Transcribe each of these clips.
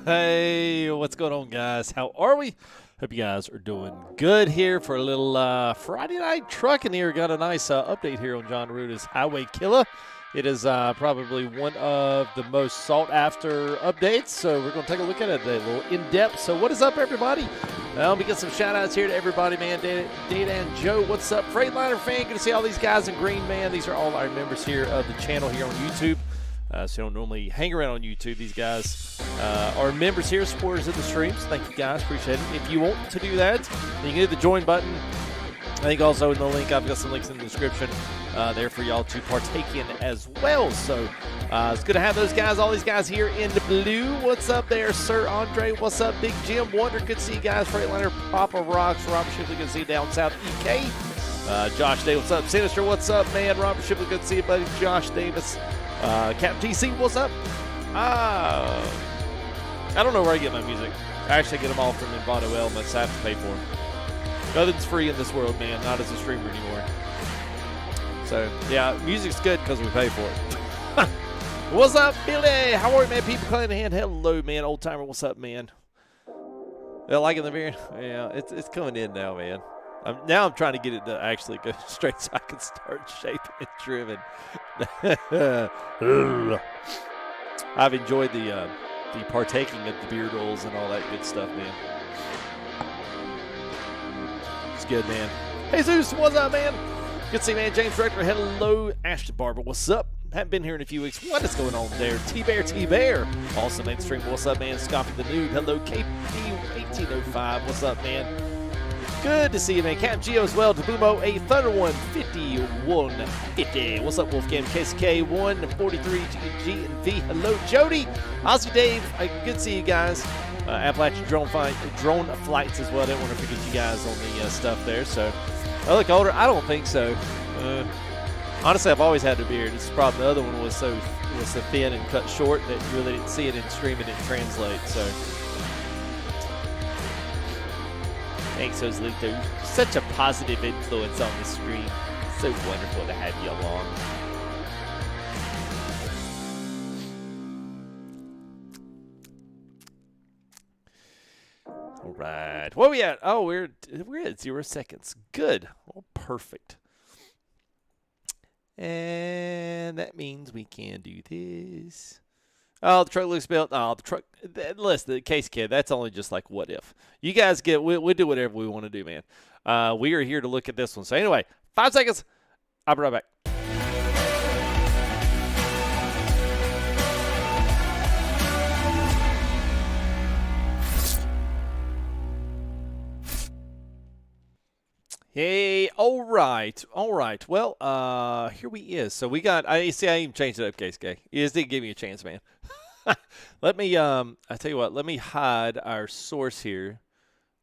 Hey, what's going on, guys? How are we? Hope you guys are doing good here for a little Friday night trucking here. Got a nice update here on John Ruta's Highway Killer. It is probably one of the most sought-after updates, so we're going to take a look at it a little in-depth. So what is up, everybody? We get some shout-outs here to everybody, man. Data and Joe, what's up? Freightliner fan, good to see all these guys in green, man. These are all our members here of the channel here on YouTube. So you don't normally hang around on YouTube. These guys are members here, supporters of the streams. Thank you, guys. Appreciate it. If you want to do that, then you can hit the join button. I think also in the link, I've got some links in the description there for y'all to partake in as well. So it's good to have those guys, all these guys here in the blue. What's up there, Sir Andre? What's up, Big Jim? Wonder, good to see you guys. Freightliner, Papa Rocks, Robert Shipley, good to see you down south, EK. Josh Day, what's up? Sinister, what's up, man? Robert Shipley, good to see you, buddy. Josh Davis. Cap TC, what's up? I don't know where I get my music. I actually get them all from Envato Elements. I have to pay for them. Nothing's free in this world, man. Not as a streamer anymore. So, yeah, music's good because we pay for it. What's up, Billy? How are you, man? People calling the hand. Hello, man. Old timer, what's up, man? Liking the beer? Yeah, it's coming in now, man. Now I'm trying to get it to actually go straight so I can start shaping and trimming. I've enjoyed the partaking of the beard oils and all that good stuff, man. It's good, man. Hey, Zeus, what's up, man? Good to see you, man. James Director, hello. Ashton Barber, what's up? Haven't been here in a few weeks. What is going on there? T-Bear. Also, mainstream, what's up, man? Scoffy the Nude, hello. KP1805, what's up, man? Good to see you, man. Cap Geo as well. Tabumo, a Thunder 150. What's up, Wolfgang? KSK 143 G and V. Hello, Jody. Ozzy Dave. Good to see you guys. Appalachian drone flights as well. I didn't want to forget you guys on the stuff there. So, I look older. I don't think so. Honestly, I've always had a beard. It's probably the other one was so thin and cut short that you really didn't see it in stream. It didn't translate. So. Thanks, Oslito. Such a positive influence on the stream. So wonderful to have you along. All right. Where we at? Oh, we're at 0 seconds. Good. Oh, perfect. And that means we can do this. Oh, the truck looks built. Oh, the truck. Listen, the case kid, that's only just like what if. You guys get, we do whatever we want to do, man. We are here to look at this one. So anyway, 5 seconds. I'll be right back. Hey, all right. Well, here we is. So we got, I even changed it up, case guy. You just didn't give me a chance, man. Let me, I tell you what, let me hide our source here.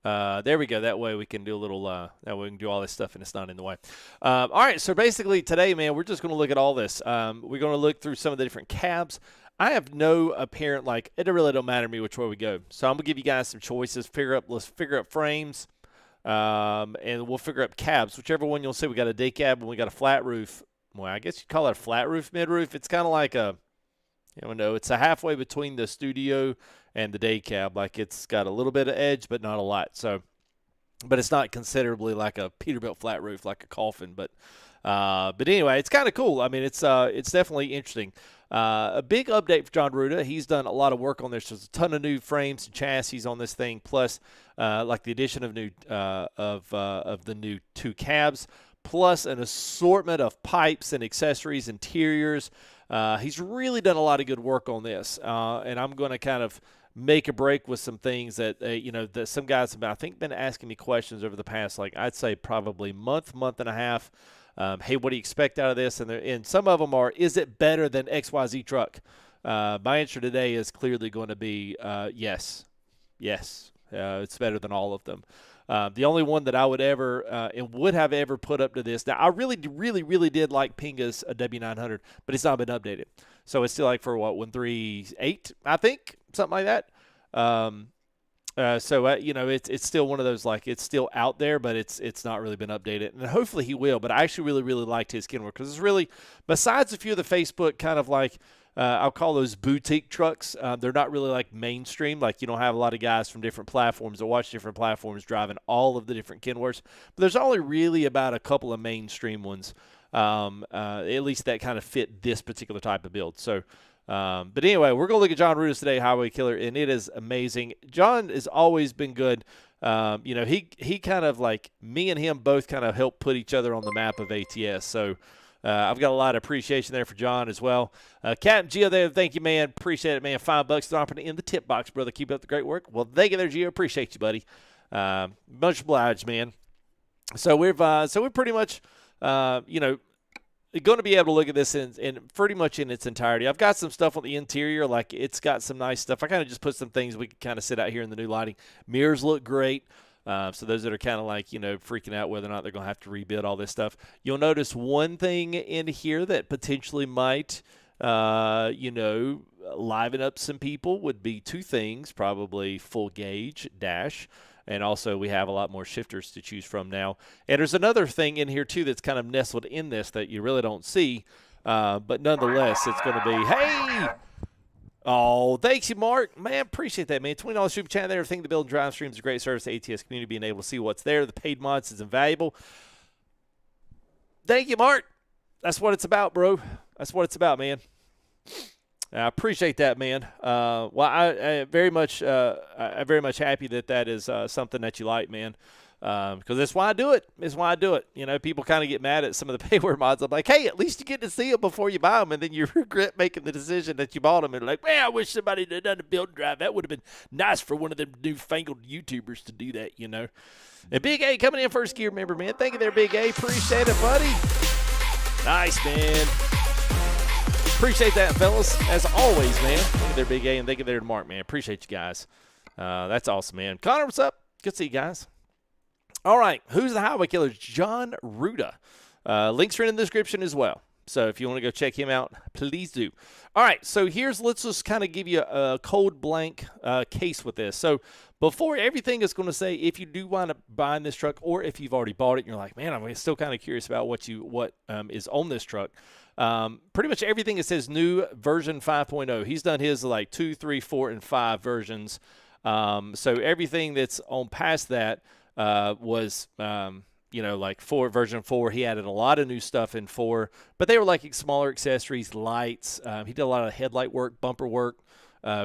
There we go. That way we can do a little, that way we can do all this stuff and it's not in the way. All right. So basically today, man, we're just going to look at all this. We're going to look through some of the different cabs. I have no apparent, like, it really don't matter to me which way we go. So I'm going to give you guys some choices. Let's figure out frames. And we'll figure up cabs, whichever one you'll see. We got a day cab and we got a flat roof. Well, I guess you'd call it a flat roof, mid roof. It's kind of like a, it's a halfway between the studio and the day cab. Like it's got a little bit of edge, but not a lot. So, but it's not considerably like a Peterbilt flat roof, like a coffin. But anyway, it's kind of cool. I mean, it's definitely interesting. A big update for John Ruda. He's done a lot of work on this. There's a ton of new frames and chassis on this thing, plus like the addition of new of the new 2 cabs, plus an assortment of pipes and accessories, interiors. He's really done a lot of good work on this, and I'm going to kind of make a break with some things that that some guys have, I think, been asking me questions over the past, like I'd say probably month and a half. Hey, what do you expect out of this? And some of them are, is it better than XYZ truck? My answer today is clearly going to be yes. Yes, it's better than all of them. The only one that I would ever and would have ever put up to this. Now, I really did like Pinga's W900, but it's not been updated. So it's still like for what, 138, I think, something like that. It's still one of those, like, it's still out there, but it's not really been updated. And hopefully he will, but I actually really liked his skin work because it's really, besides a few of the Facebook kind of like, I'll call those boutique trucks, they're not really like mainstream. Like you don't have a lot of guys from different platforms that watch different platforms driving all of the different Kenworths. But there's only really about a couple of mainstream ones, at least that kind of fit this particular type of build. So, but anyway, we're going to look at John Ruda's today, Highway Killer, and it is amazing. John has always been good. He kind of, like, me and him both kind of helped put each other on the map of ATS. So I've got a lot of appreciation there for John as well. Captain Gio there, thank you, man. Appreciate it, man. $5 dropping in the tip box, brother. Keep up the great work. Well, thank you there, Gio. Appreciate you, buddy. Much obliged, man. So we're pretty much, going to be able to look at this in pretty much in its entirety. I've got some stuff on the interior, like it's got some nice stuff. I kind of just put some things we can kind of sit out here in the new lighting. Mirrors look great. So those that are kind of like, freaking out whether or not they're going to have to rebuild all this stuff. You'll notice one thing in here that potentially might, liven up some people would be 2 things, probably full gauge dash. And also we have a lot more shifters to choose from now. And there's another thing in here, too, that's kind of nestled in this that you really don't see. But nonetheless, it's going to be, hey! Oh, thanks you, Mark. Man, appreciate that, man. $20 super chat there. Everything the build and drive stream is a great service to the ATS community. Being able to see what's there. The paid mods is invaluable. Thank you, Mark. That's what it's about, bro. That's what it's about, man. I appreciate that, man. I'm very much happy that is something that you like, man. Because that's why I do it. It's why I do it. People kind of get mad at some of the payware mods. I'm like, hey, at least you get to see them before you buy them, and then you regret making the decision that you bought them. And like, man, I wish somebody had done a build and drive. That would have been nice for one of them newfangled YouTubers to do that, And Big A coming in first gear member, man. Thank you there, Big A. Appreciate it, buddy. Nice, man. Appreciate that, fellas. As always, man. Thank you there, Big A, and thank you there to Mark, man. Appreciate you guys. That's awesome, man. Connor, what's up? Good to see you guys. All right, who's the Highway Killer? John Ruda. Links are in the description as well. So if you want to go check him out, please do. All right, so let's just kind of give you a cold blank case with this. So before everything is going to say, if you do wind up buying this truck, or if you've already bought it and you're like, man, I'm still kind of curious about what is on this truck. Pretty much everything, it says new version 5.0. He's done his like 2, 3, 4, and 5 versions. So everything that's on past that was you know, like version 4, he added a lot of new stuff in 4, but they were like smaller accessories, lights. He did a lot of headlight work, bumper work,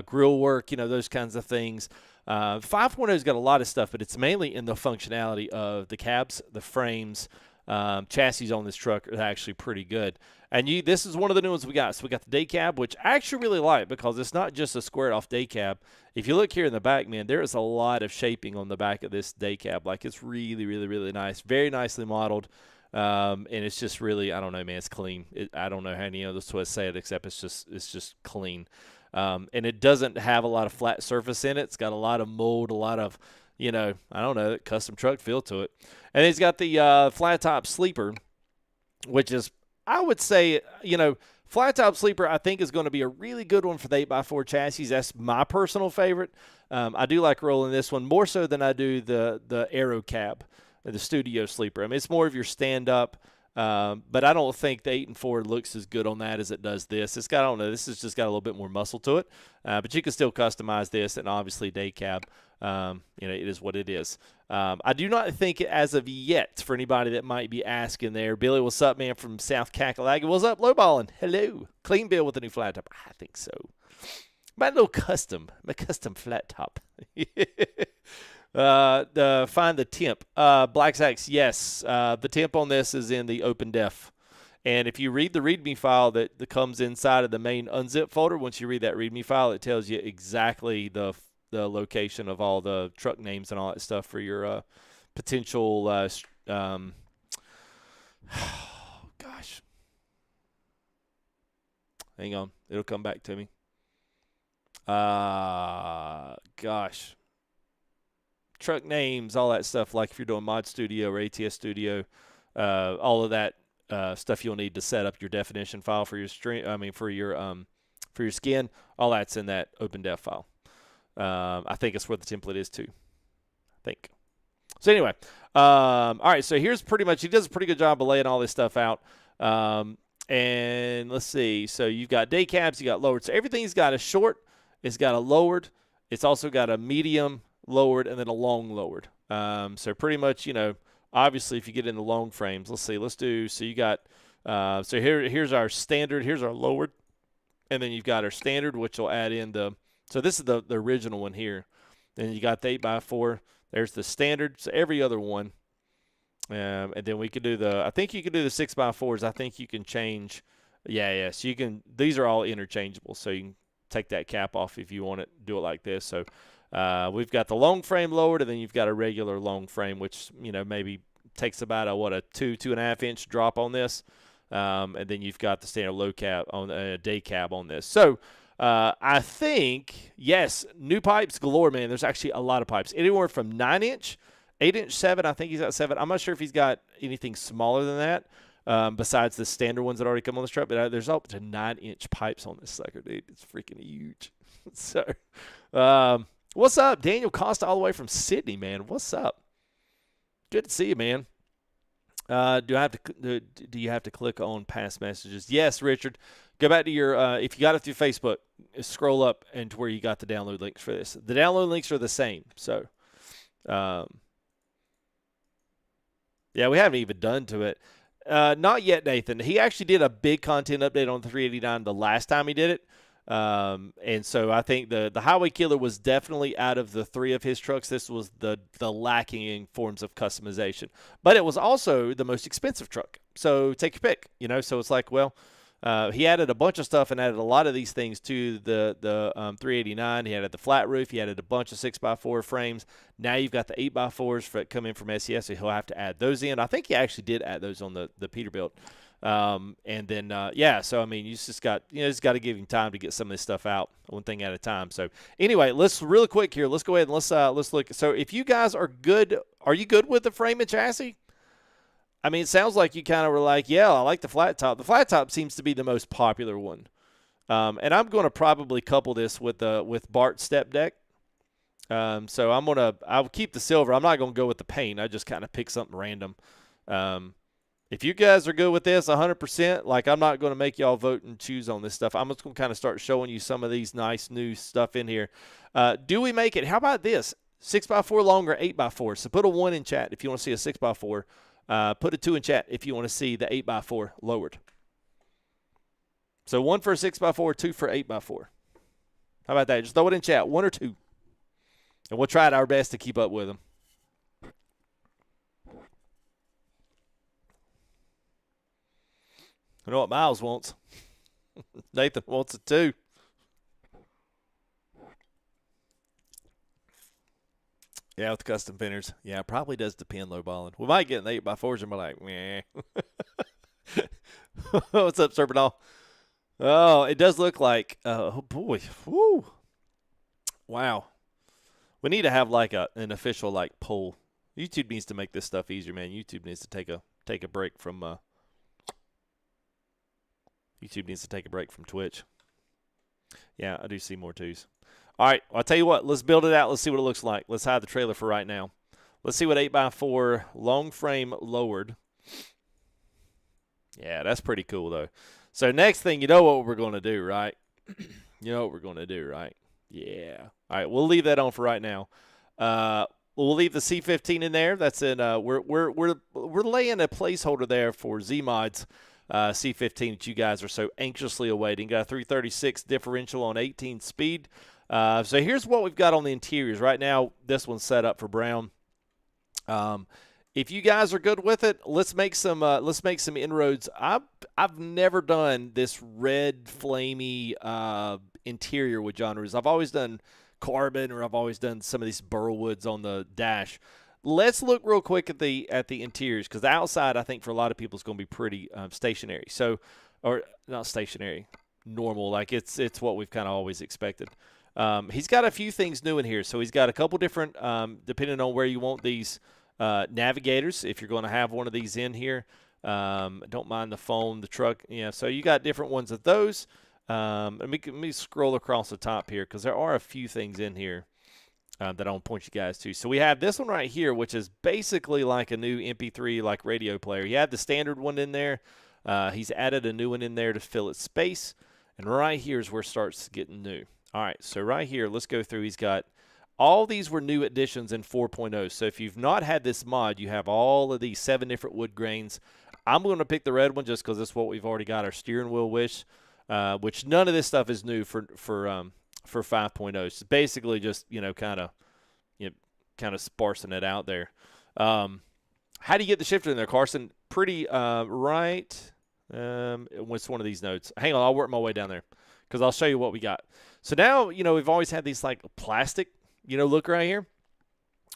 grill work, you know, those kinds of things. 5.0's got a lot of stuff, but it's mainly in the functionality of the cabs, the frames, chassis on this truck are actually pretty good. And this is one of the new ones we got. So we got the day cab, which I actually really like because it's not just a squared off day cab. If you look here in the back, man, there is a lot of shaping on the back of this day cab. Like, it's really, really, really nice. Very nicely modeled. And it's just really, I don't know, man, it's clean. I don't know how any other way to say it except it's just clean. And it doesn't have a lot of flat surface in it. It's got a lot of mold, a lot of, you know, I don't know, custom truck feel to it. And it's got the flat top sleeper, which is, I would say, you know, flat top sleeper I think is going to be a really good one for the 8x4 chassis. That's my personal favorite. I do like rolling this one more so than I do the Aero cab, the studio sleeper. I mean, it's more of your stand-up. But I don't think the 8 and 4 looks as good on that as it does this. It's got, I don't know, this has just got a little bit more muscle to it. But you can still customize this, and obviously day cab, you know, it is what it is. I do not think as of yet, for anybody that might be asking there, Billy, what's up, man, from South Kakalaki? What's up, lowballing? Hello. Clean bill with a new flat top. I think so. My custom flat top. Find the temp. Black Sax, yes. The temp on this is in the open def. And if you read the README file that comes inside of the main unzip folder, once you read that README file, it tells you exactly the location of all the truck names and all that stuff for your potential gosh. Hang on. It'll come back to me. Gosh. Truck names, all that stuff, like if you're doing Mod Studio or ATS Studio, all of that stuff you'll need to set up your definition file for your stream. I mean, for your skin, all that's in that OpenDef file. I think it's where the template is too. I think. So anyway, all right. So here's pretty much, he does a pretty good job of laying all this stuff out. And let's see. So you've got day cabs, you got lowered. So everything's got a short, it's got a lowered, it's also got a medium lowered, and then a long lowered. So pretty much, you know, obviously if you get in the long frames, let's do, so you got, so here's our standard, here's our lowered, and then you've got our standard, which will add in so this is the original one here. Then you got the 8x4, there's the standard, so every other one. And then we could do I think you could do the 6x4s. I think you can change, yeah, so you can, these are all interchangeable, so you can take that cap off if you want it, do it like this. So we've got the long frame lowered, and then you've got a regular long frame, which, you know, maybe takes about a 2.5 inch drop on this. And then you've got the standard low cab on day cab on this. So I think, yes, new pipes galore, man. There's actually a lot of pipes, anywhere from 9-inch, 8-inch, 7. I think he's got 7. I'm not sure if he's got anything smaller than that. Besides the standard ones that already come on this truck, but there's up to 9-inch pipes on this sucker, dude. It's freaking huge. So, what's up, Daniel Costa, all the way from Sydney, man? What's up? Good to see you, man. Do you have to click on past messages? Yes, Richard. Go back to your if you got it through Facebook, scroll up and to where you got the download links for this. The download links are the same. So, yeah, we haven't even done to it. Not yet, Nathan. He actually did a big content update on the 389 the last time he did it. And so I think the Highway Killer was definitely, out of the 3 of his trucks, this was the lacking in forms of customization. But it was also the most expensive truck. So take your pick, you know. So it's like, well, he added a bunch of stuff and added a lot of these things to the 389. He added the flat roof. He added a bunch of 6x4 frames. Now you've got the 8x4s that come in from SES, so he'll have to add those in. I think he actually did add those on the Peterbilt. And then, yeah, so, I mean, you just got to give him time to get some of this stuff out, one thing at a time. So anyway, let's really quick here. Let's go ahead and let's look. So if you guys are good, are you good with the frame and chassis? I mean, it sounds like you kind of were like, yeah, I like the flat top. The flat top seems to be the most popular one. And I'm going to probably couple this with Bart step deck. So I'll keep the silver. I'm not going to go with the paint. I just kind of pick something random. If you guys are good with this 100%, like I'm not going to make y'all vote and choose on this stuff. I'm just going to kind of start showing you some of these nice new stuff in here. Do we make it? How about this? 6x4 long or 8x4? So put a 1 in chat if you want to see a 6x4. Put a 2 in chat if you want to see the 8x4 lowered. So 1 for a 6x4, 2 for 8x4. How about that? Just throw it in chat, 1 or 2. And we'll try our best to keep up with them. You know what Miles wants? Nathan wants it too. Yeah, with custom pinners. Yeah, it probably does depend low balling. We might get an 8x4s and we're like, meh. What's up, Serpentall? Oh, it does look like, oh boy. Woo. Wow. We need to have like an official like poll. YouTube needs to make this stuff easier, man. YouTube needs to take a break from YouTube needs to take a break from Twitch. Yeah, I do see more twos. All right, well, I'll tell you what. Let's build it out. Let's see what it looks like. Let's hide the trailer for right now. Let's see what 8x4 long frame lowered. Yeah, that's pretty cool, though. So next thing, you know what we're going to do, right? You know what we're going to do, right? Yeah. All right, we'll leave that on for right now. We'll leave the C15 in there. That's in. We're laying a placeholder there for Z-Mod's C15 that you guys are so anxiously awaiting. Got a 336 differential on 18 speed. So here's what we've got on the interiors right now. This one's set up for brown. If you guys are good with it, let's make some inroads. I've never done this red flamey interior with genres. I've always done carbon, or I've always done some of these burl woods on the dash. Let's look real quick at the interiors, because the outside, I think, for a lot of people is going to be pretty stationary. So, or not stationary, normal. Like it's what we've kind of always expected. He's got a few things new in here. So he's got a couple different, depending on where you want these navigators. If you're going to have one of these in here, don't mind the phone, the truck. Yeah. So you got different ones of those. Let me scroll across the top here, because there are a few things in here that I want to point you guys to. So we have this one right here, which is basically like a new MP3 like radio player. He had the standard one in there. He's added a new one in there to fill its space. And right here is where it starts getting new. All right, so right here, let's go through. He's got all these were new additions in 4.0. So if you've not had this mod, you have all of these 7 different wood grains. I'm going to pick the red one just because that's what we've already got, our steering wheel wish, which none of this stuff is new for 5.0. It's basically just, kind of sparsing it out there. How do you get the shifter in there, Carson? Pretty right. What's one of these notes? Hang on, I'll work my way down there, because I'll show you what we got. So now, we've always had these like plastic, look right here.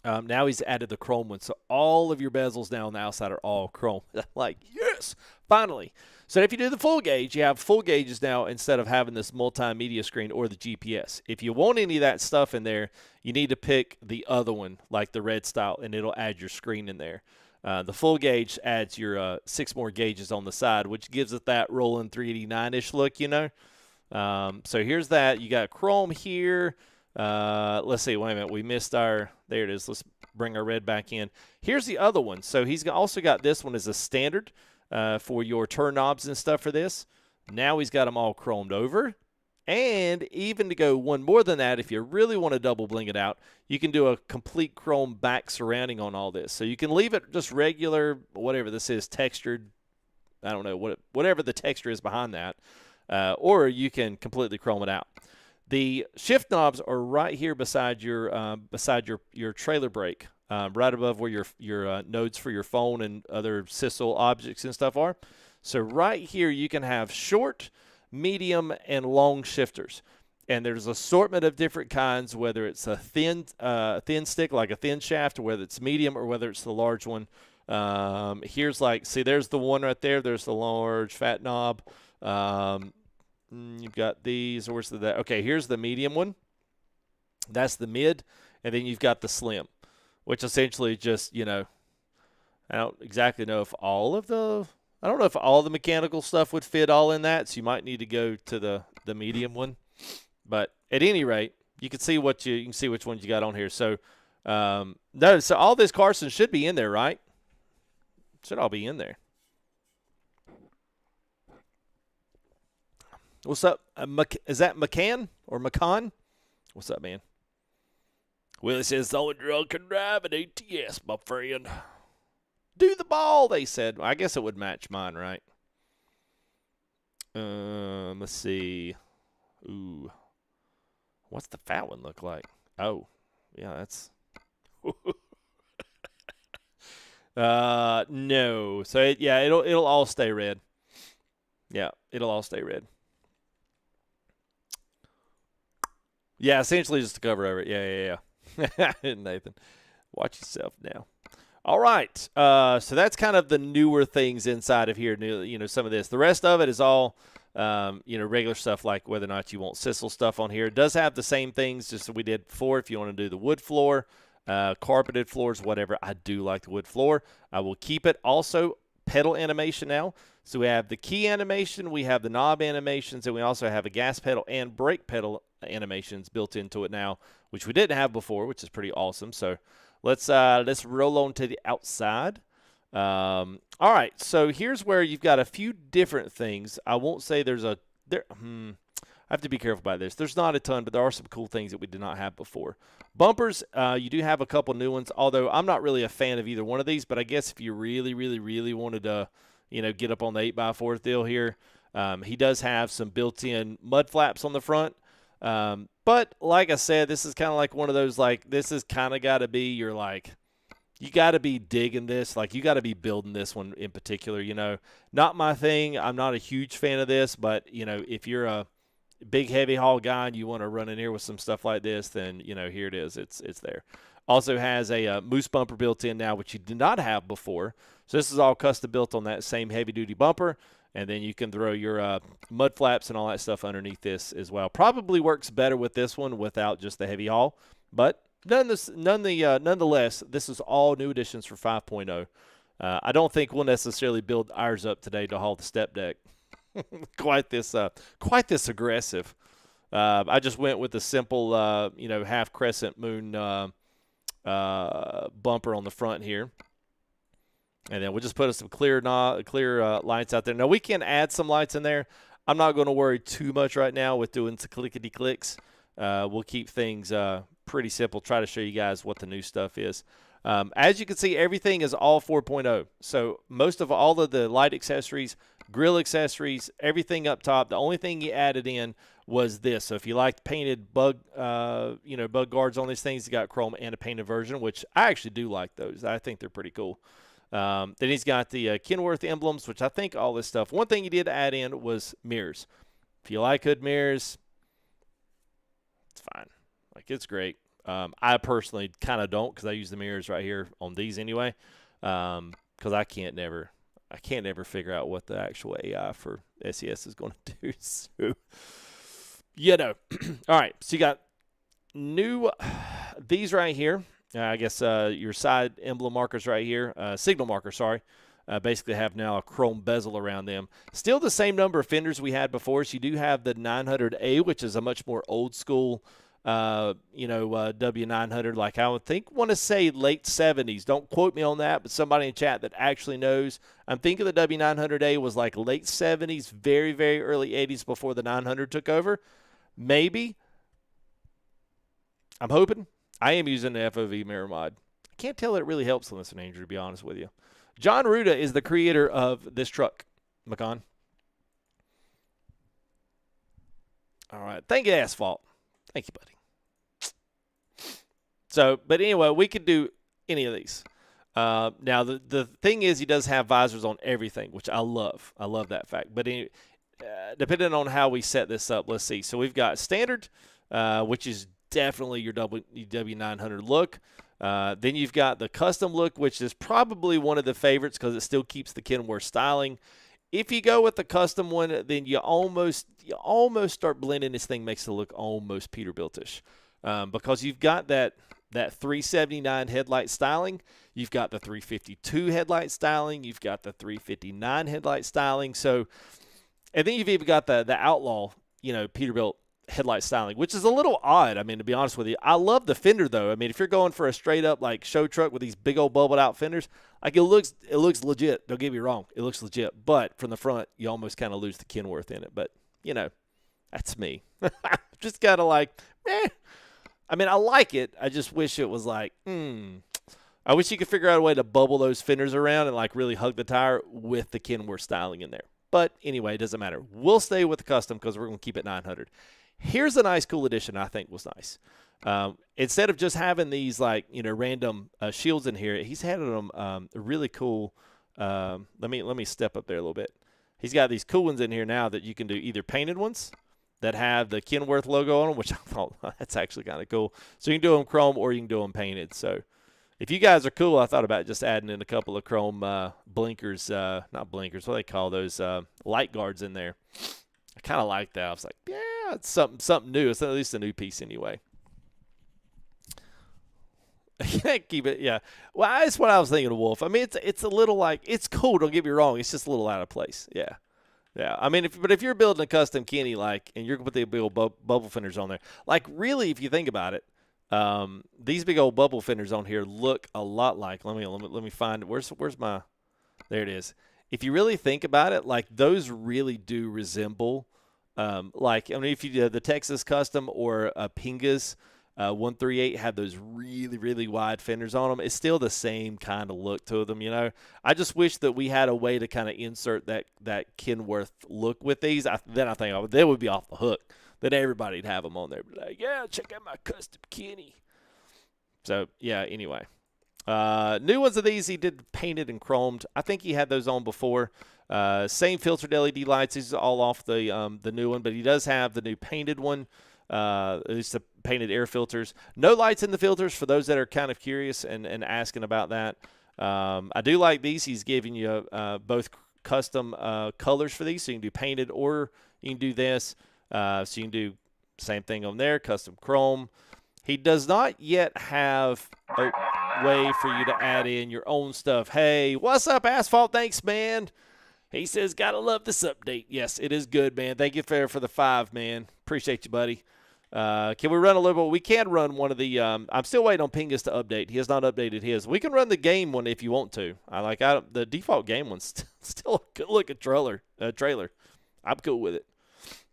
Now he's added the chrome one. So all of your bezels now on the outside are all chrome. Like, yes, finally. So if you do the full gauge, you have full gauges now instead of having this multimedia screen or the GPS. If you want any of that stuff in there, you need to pick the other one, like the red style, and it'll add your screen in there. The full gauge adds your 6 more gauges on the side, which gives it that rolling 389-ish look, So here's that. You got chrome here. Let's see. Wait a minute. We missed our – there it is. Let's bring our red back in. Here's the other one. So he's also got this one as a standard for your turn knobs and stuff for this. Now he's got them all chromed over. And even to go one more than that, if you really want to double bling it out, you can do a complete chrome back surrounding on all this. So you can leave it just regular, whatever this is, textured. I don't know, whatever the texture is behind that. Or you can completely chrome it out. The shift knobs are right here beside your trailer brake, right above where your nodes for your phone and other sisal objects and stuff are. So right here you can have short, medium, and long shifters. And there's an assortment of different kinds, whether it's a thin stick, like a thin shaft, or whether it's medium, or whether it's the large one. Here's see, there's the one right there. There's the large fat knob. You've got these. Where's the okay, here's the medium one. That's the mid. And then you've got the slim, which essentially just, I don't exactly know if all the mechanical stuff would fit all in that. So you might need to go to the medium one. But at any rate, you can see you can see which ones you got on here. So no, so all this, Carson, should be in there, right? Should all be in there. What's up? Is that McCann or McCon? What's up, man? Willie says, the only drunken driving ATS, my friend. Do the ball, they said. Well, I guess it would match mine, right? Let's see. Ooh. What's the fat one look like? Oh, yeah, that's... no. So, it'll all stay red. Yeah, it'll all stay red. Yeah, essentially just to cover over it. Yeah. Nathan, watch yourself now. All right. So that's kind of the newer things inside of here. Some of this. The rest of it is all, regular stuff like whether or not you want sisal stuff on here. It does have the same things just as we did before. If you want to do the wood floor, carpeted floors, whatever. I do like the wood floor. I will keep it. Also, pedal animation now. So we have the key animation, we have the knob animations, and we also have a gas pedal and brake pedal animations built into it now, which we didn't have before, which is pretty awesome. So let's roll on to the outside. All right, so here's where you've got a few different things. I won't say I have to be careful about this. There's not a ton, but there are some cool things that we did not have before. Bumpers, you do have a couple new ones, although I'm not really a fan of either one of these, but I guess if you really, really, really wanted to, get up on the 8x4 deal here, he does have some built-in mud flaps on the front. But like I said, this is kind of like one of those, this is kind of got to be you got to be digging this. You got to be building this one in particular, Not my thing. I'm not a huge fan of this, but, if you're a big heavy haul guy and you want to run in here with some stuff like this, then, here it is. It's there. Also has a moose bumper built in now, which you did not have before. So this is all custom built on that same heavy-duty bumper. And then you can throw your mud flaps and all that stuff underneath this as well. Probably works better with this one without just the heavy haul. But nonetheless, this is all new additions for 5.0. I don't think we'll necessarily build ours up today to haul the step deck. quite this aggressive. I just went with the simple, half crescent moon bumper on the front here. And then we'll just put some clear lights out there. Now, we can add some lights in there. I'm not going to worry too much right now with doing some clickety-clicks. We'll keep things pretty simple, try to show you guys what the new stuff is. As you can see, everything is all 4.0. So most of all of the light accessories, grill accessories, everything up top, the only thing you added in was this. So if you like painted bug guards on these things, you got chrome and a painted version, which I actually do like those. I think they're pretty cool. Then he's got the Kenworth emblems, which I think all this stuff. One thing he did add in was mirrors. If you like hood mirrors, it's fine. It's great. I personally kind of don't because I use the mirrors right here on these anyway. Because I can't never figure out what the actual AI for SES is going to do. So, all right. So you got new these right here. I guess your side emblem markers right here, signal markers, sorry, basically have now a chrome bezel around them. Still the same number of fenders we had before. So you do have the 900A, which is a much more old school, W900. I would want to say late 70s. Don't quote me on that, but somebody in chat that actually knows. I'm thinking the W900A was late 70s, very, very early 80s before the 900 took over. Maybe. I'm hoping. I am using the FOV mirror mod. I can't tell that it really helps on this one, Andrew, to be honest with you. John Ruda is the creator of this truck, Macon. All right. Thank you, Asphalt. Thank you, buddy. So, but anyway, we could do any of these. Now, the thing is, he does have visors on everything, which I love. I love that fact. But anyway, depending on how we set this up, let's see. So we've got standard, which is definitely your W900 look. Then you've got the custom look, which is probably one of the favorites because it still keeps the Kenworth styling. If you go with the custom one, then you almost start blending this thing, makes it look almost Peterbilt-ish. Because you've got that 379 headlight styling, you've got the 352 headlight styling, you've got the 359 headlight styling. So, and then you've even got the Outlaw, Peterbilt headlight styling, which is a little odd. I mean, to be honest with you, I love the fender though. I mean, if you're going for a straight up show truck with these big old bubbled out fenders, it looks legit. Don't get me wrong, it looks legit. But from the front, you almost kind of lose the Kenworth in it. But That's me. Just kind of like, eh. I mean, I like it. I just wish it was like, I wish you could figure out a way to bubble those fenders around and like really hug the tire with the Kenworth styling in there. But anyway, it doesn't matter. We'll stay with the custom because we're going to keep it 900. Here's a nice, cool addition I think was nice. Instead of just having these like, you know, random shields in here, he's had them really cool. Let me step up there a little bit. He's got these cool ones in here now that you can do either painted ones that have the Kenworth logo on them, which I thought that's actually kind of cool. So you can do them chrome or you can do them painted. So if you guys are cool, I thought about just adding in a couple of chrome blinkers, not blinkers, what do they call those, light guards in there. I kind of like that. I was like, yeah, it's something new. It's at least a new piece anyway. I can't keep it, yeah. Well, that's what I was thinking of, Wolf. I mean, it's a little like, it's cool, don't get me wrong. It's just a little out of place, yeah. Yeah, I mean, if you're building a custom Kenny, like, and you're going to put the big old bubble fenders on there, like, really, if you think about it, these big old bubble fenders on here look a lot like, let me find, where's my, there it is. If you really think about it, like, those really do resemble, like, I mean, if you do the Texas Custom or Pingas 138 have those really, really wide fenders on them. It's still the same kind of look to them, you know. I just wish that we had a way to kind of insert that Kenworth look with these. Then I think they would be off the hook. Then everybody'd have them on there. Be like, yeah, check out my custom Kenny. So, yeah, anyway. New ones of these, he did painted and chromed. I think he had those on before. Same filtered LED lights. These are all off the new one, but he does have the new painted one. At least the painted air filters. No lights in the filters for those that are kind of curious and asking about that. I do like these. He's giving you both custom colors for these, so you can do painted or you can do this. So you can do same thing on there, custom chrome. He does not yet have a way for you to add in your own stuff. Hey, what's up, Asphalt? Thanks, man. He says, gotta love this update. Yes, it is good, man. Thank you for the 5, man. Appreciate you, buddy. Can we run a little bit? We can run one of the I'm still waiting on Pingus to update. He has not updated his. We can run the game one if you want to. The default game one's still a good looking trailer. I'm cool with it.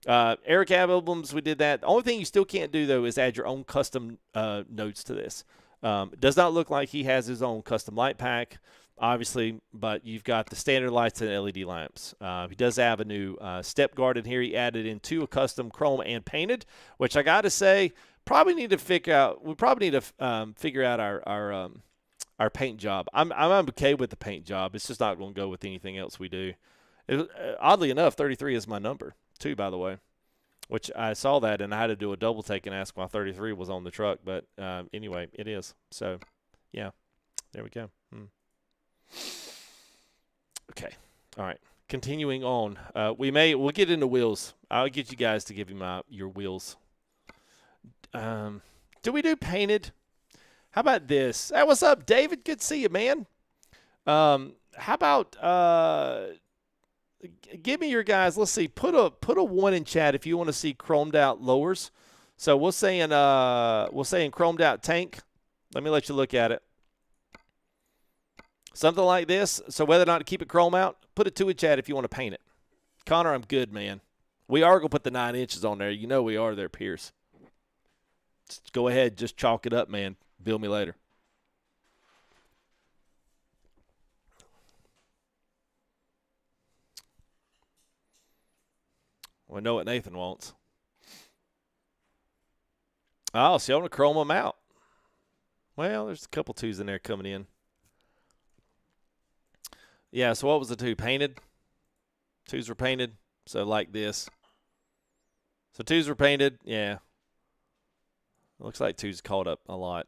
Eric albums, we did that. The only thing you still can't do, though, is add your own custom notes to this. It does not look like he has his own custom light pack, obviously, but you've got the standard lights and LED lamps. He does have a new step guard in here. He added in 2 custom chrome and painted, which I got to say, probably need to figure out. We probably need to figure out our paint job. I'm okay with the paint job. It's just not going to go with anything else we do. Oddly enough, 33 is my number, too, by the way, which I saw that, and I had to do a double take and ask why 33 was on the truck. But anyway, it is. So, yeah, there we go. Okay. All right. Continuing on. We'll get into wheels. I'll get you guys to give me your wheels. Do we do painted? How about this? Hey, what's up, David? Good to see you, man. How about give me your guys. Let's see. Put a 1 in chat if you want to see chromed out lowers. So we're saying chromed out tank. Let me let you look at it. Something like this. So whether or not to keep it chrome out, put a 2 in chat if you want to paint it. Connor, I'm good, man. We are going to put the 9 inches on there. You know we are there, Pierce. Just go ahead. Just chalk it up, man. Bill me later. We know what Nathan wants. Oh, so you want to chrome them out. Well, there's a couple 2s in there coming in. Yeah, so what was the 2? Painted? 2s were painted, so like this. So 2s were painted, yeah. Looks like 2s caught up a lot.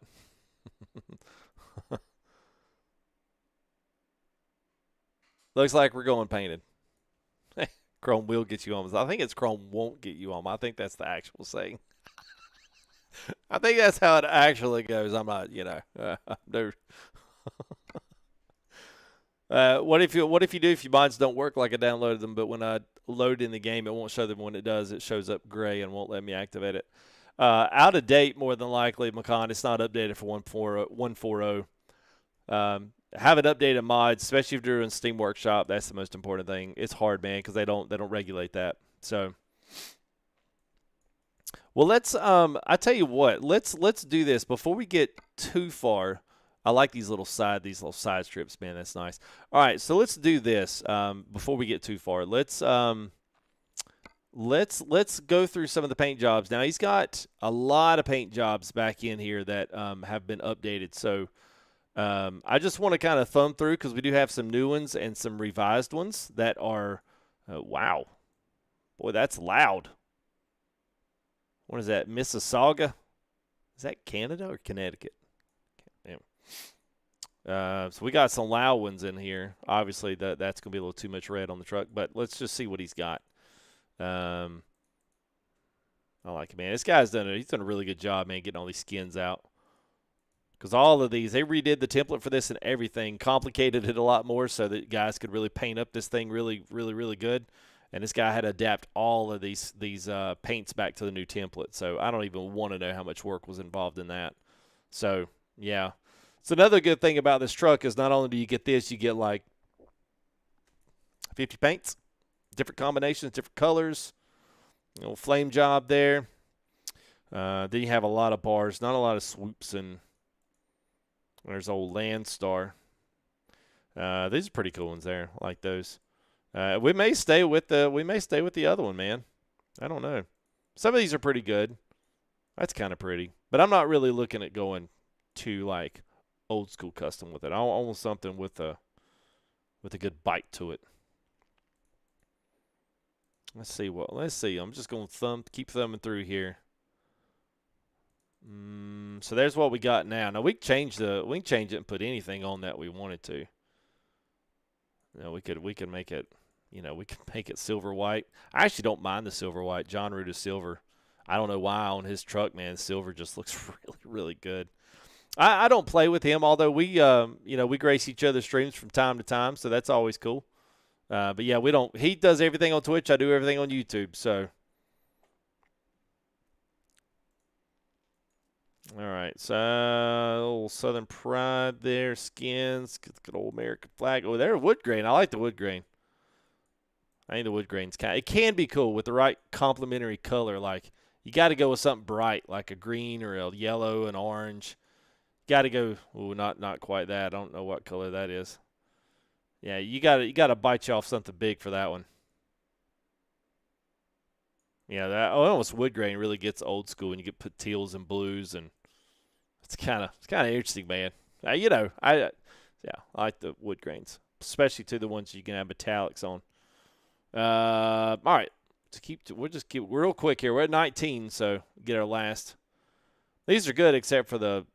Looks like we're going painted. Chrome will get you on. I think it's chrome won't get you on. I think that's the actual saying. I think that's how it actually goes. I'm not, dude. What if you do if your mods don't work like I downloaded them, but when I load in the game, it won't show them. When it does, it shows up gray and won't let me activate it. Out of date, more than likely, Macan. It's not updated for 1.40. Have it updated mods, especially if you're in Steam Workshop. That's the most important thing. It's hard, man, because they don't regulate that. So Well, let's I tell you what, let's do this before we get too far. I like these little side strips, man. That's nice. All right, so let's do this before we get too far. Let's go through some of the paint jobs. Now he's got a lot of paint jobs back in here that have been updated. So I just want to kind of thumb through because we do have some new ones and some revised ones that are wow, boy, that's loud. What is that? Mississauga? Is that Canada or Connecticut? So we got some loud ones in here. Obviously, that's going to be a little too much red on the truck, but let's just see what he's got. I like it, man. This guy's done a really good job, man, getting all these skins out. Because all of these, they redid the template for this and everything, complicated it a lot more so that guys could really paint up this thing really, really, really good. And this guy had to adapt all of these paints back to the new template. So I don't even want to know how much work was involved in that. So, yeah. So another good thing about this truck is not only do you get this, you get like 50 paints, different combinations, different colors, flame job there. Then you have a lot of bars, not a lot of swoops, and there's old Landstar. These are pretty cool ones there. I like those. We may stay with the other one, man. I don't know. Some of these are pretty good. That's kind of pretty, but I'm not really looking at going to like old school custom with it. I want something with a good bite to it. Let's see. I'm just going to keep thumbing through here. So there's what we got now. Now we can change it and put anything on that we wanted to. We could make it, we can make it silver white. I actually don't mind the silver white. John Root is silver. I don't know why on his truck, man. Silver just looks really, really good. I don't play with him, although we grace each other's streams from time to time, so that's always cool. But yeah, we don't. He does everything on Twitch. I do everything on YouTube. So, all right. So, little Southern Pride there, skins, good old American flag. Oh, they're wood grain. I like the wood grain. I think the wood grain's it can be cool with the right complementary color. Like you got to go with something bright, like a green or a yellow, an orange. Got to go. Oh, not quite that. I don't know what color that is. Yeah, you got to bite you off something big for that one. Yeah, that almost wood grain really gets old school, and you get put teals and blues, and it's kind of interesting, man. I like the wood grains, especially to the ones you can have metallics on. All right, we'll just keep real quick here. We're at 19, so get our last. These are good, except for the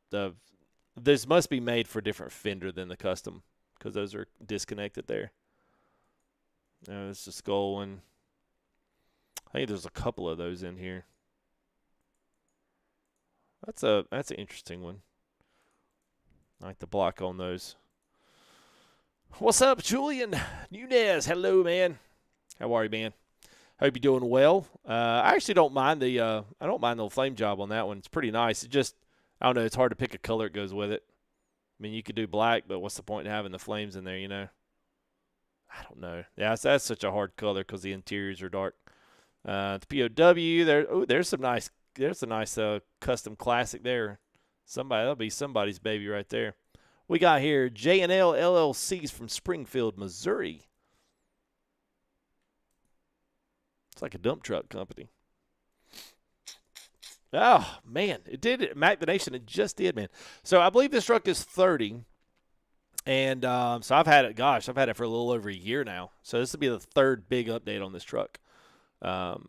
this must be made for a different fender than the custom because those are disconnected there. It's the skull one. I think there's a couple of those in here. That's an interesting one. I like the block on those. What's up, Julian Nunez? Hello, man. How are you, man? Hope you're doing well. I actually don't mind the little flame job on that one. It's pretty nice. It just, I don't know, it's hard to pick a color that goes with it. I mean, you could do black, but what's the point in having the flames in there, I don't know. Yeah, that's such a hard color because the interiors are dark. The POW, there's a nice custom classic there. That'll be somebody's baby right there. We got here J&L LLCs from Springfield, Missouri. It's like a dump truck company. Oh, man. It did it. Mac the Nation, it just did, man. So I believe this truck is 30. And so I've had it for a little over a year now. So this will be the third big update on this truck. So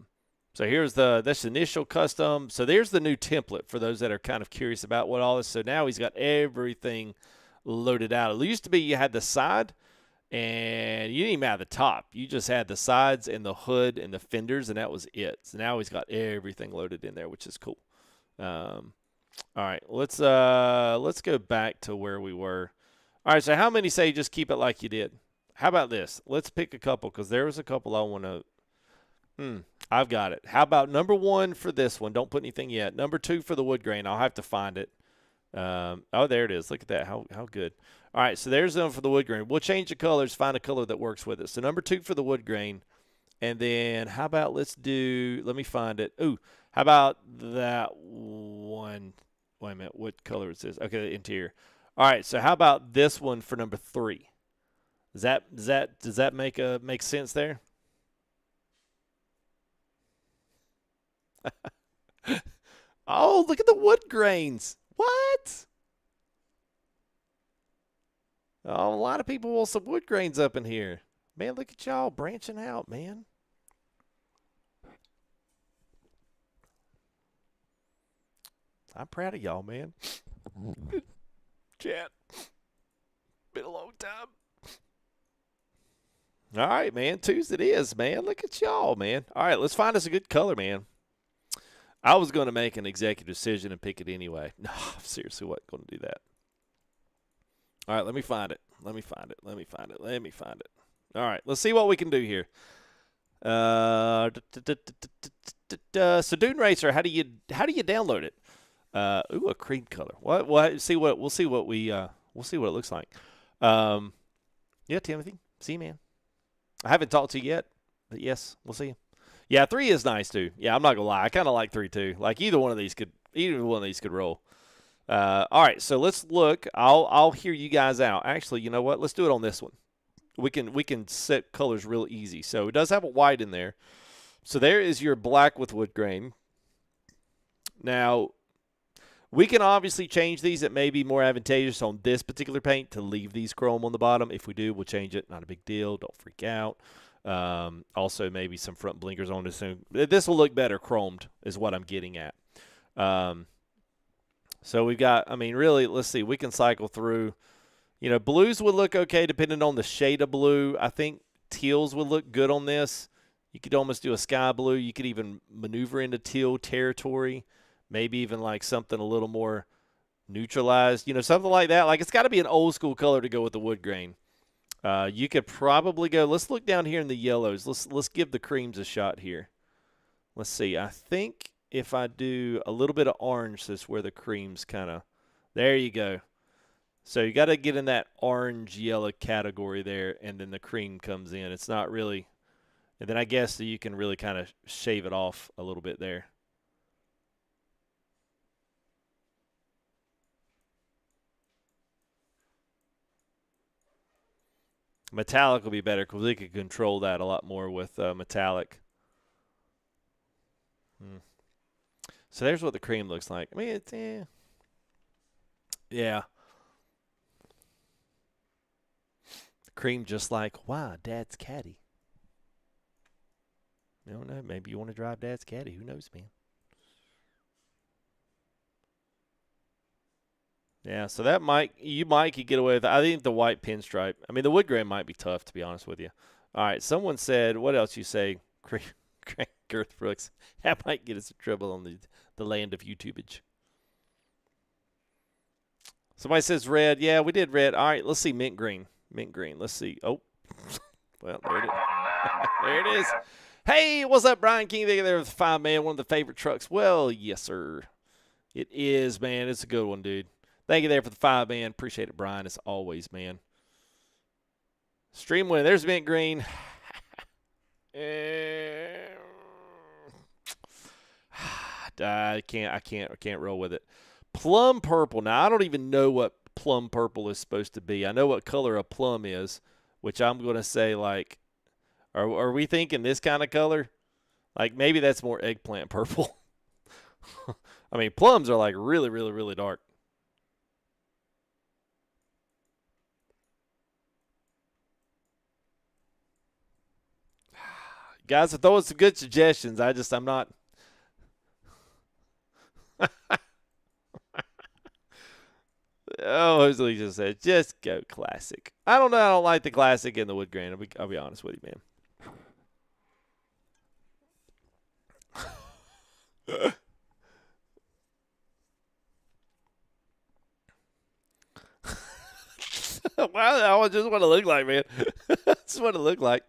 here's this initial custom. So there's the new template for those that are kind of curious about what all this. So now he's got everything loaded out. It used to be you had the side and you didn't even have the top. You just had the sides and the hood and the fenders, and that was it. So now he's got everything loaded in there, which is cool. All right, let's go back to where we were. All right, so how many say just keep it like you did? How about this? Let's pick a couple because there was a couple I want to. I've got it. How about number 1 for this one? Don't put anything yet. Number 2 for the wood grain. I'll have to find it. Oh, there it is. Look at that. How good. All right, so there's them for the wood grain. We'll change the colors, find a color that works with it. So number 2 for the wood grain. And then how about let me find it. Ooh, How about that one? Wait a minute. What color is this? Okay, the interior. All right. So how about this one for number 3? Does that make sense there? Oh, look at the wood grains. What? Oh, a lot of people want some wood grains up in here. Man, look at y'all branching out, man. I'm proud of y'all, man. Chat. Been a long time. All right, man. Tuesday it is, man. Look at y'all, man. All right, let's find us a good color, man. I was going to make an executive decision and pick it anyway. No, I seriously wasn't going to do that. All right, let me find it. Let me find it. Let me find it. Let me find it. All right, let's see what we can do here. So Dune Racer, how do you download it? Ooh, a cream color. What? We'll see what it looks like. Yeah, Timothy. See, man. I haven't talked to you yet, but yes, we'll see. Yeah, 3 is nice too. Yeah, I'm not gonna lie. I kind of like 3 too. Like either one of these could roll. All right, so let's look. I'll hear you guys out. Actually, you know what? Let's do it on this one. We can set colors real easy. So it does have a white in there. So there is your black with wood grain. Now, we can obviously change these. It may be more advantageous on this particular paint to leave these chrome on the bottom. If we do, we'll change it. Not a big deal. Don't freak out. Also, maybe some front blinkers on this. This will look better chromed is what I'm getting at. So we've got, I mean, really, let's see. We can cycle through. You know, blues would look okay depending on the shade of blue. I think teals would look good on this. You could almost do a sky blue. You could even maneuver into teal territory. Maybe even like something a little more neutralized. You know, something like that. Like it's got to be an old school color to go with the wood grain. You could probably go. Let's look down here in the yellows. Let's give the creams a shot here. Let's see. I think if I do a little bit of orange, that's where the creams kind of. There you go. So you got to get in that orange yellow category there, and then the cream comes in. It's not really. And then I guess that you can really kind of shave it off a little bit there. Metallic will be better because we can control that a lot more with metallic. So there's what the cream looks like. I mean, it's, yeah. Cream just like, wow, Dad's caddy. I don't know. Maybe you want to drive Dad's caddy. Who knows, man? Yeah, so that you might could get away with. I think the white pinstripe. I mean, the wood grain might be tough, to be honest with you. All right, someone said, what else you say, Girth Brooks? That might get us in trouble on the land of YouTubeage. Somebody says red. Yeah, we did red. All right, let's see mint green. Mint green. Let's see. Oh, well, there it is. There it is. Hey, what's up, Brian King? There with the 5-man, one of the favorite trucks. Well, yes, sir. It is, man. It's a good one, dude. Thank you there for the 5-man. Appreciate it, Brian, as always, man. Stream win. There's mint green. I can't roll with it. Plum purple. Now, I don't even know what plum purple is supposed to be. I know what color a plum is, which I'm going to say, like, are we thinking this kind of color? Like, maybe that's more eggplant purple. I mean, plums are, like, really, really, really dark. Guys are throwing some good suggestions. I'm not. Oh, Jose just said, just go classic. I don't know. I don't like the classic and the wood grain. I'll be honest with you, man. Wow, I just want to look like, man. Just want to look like.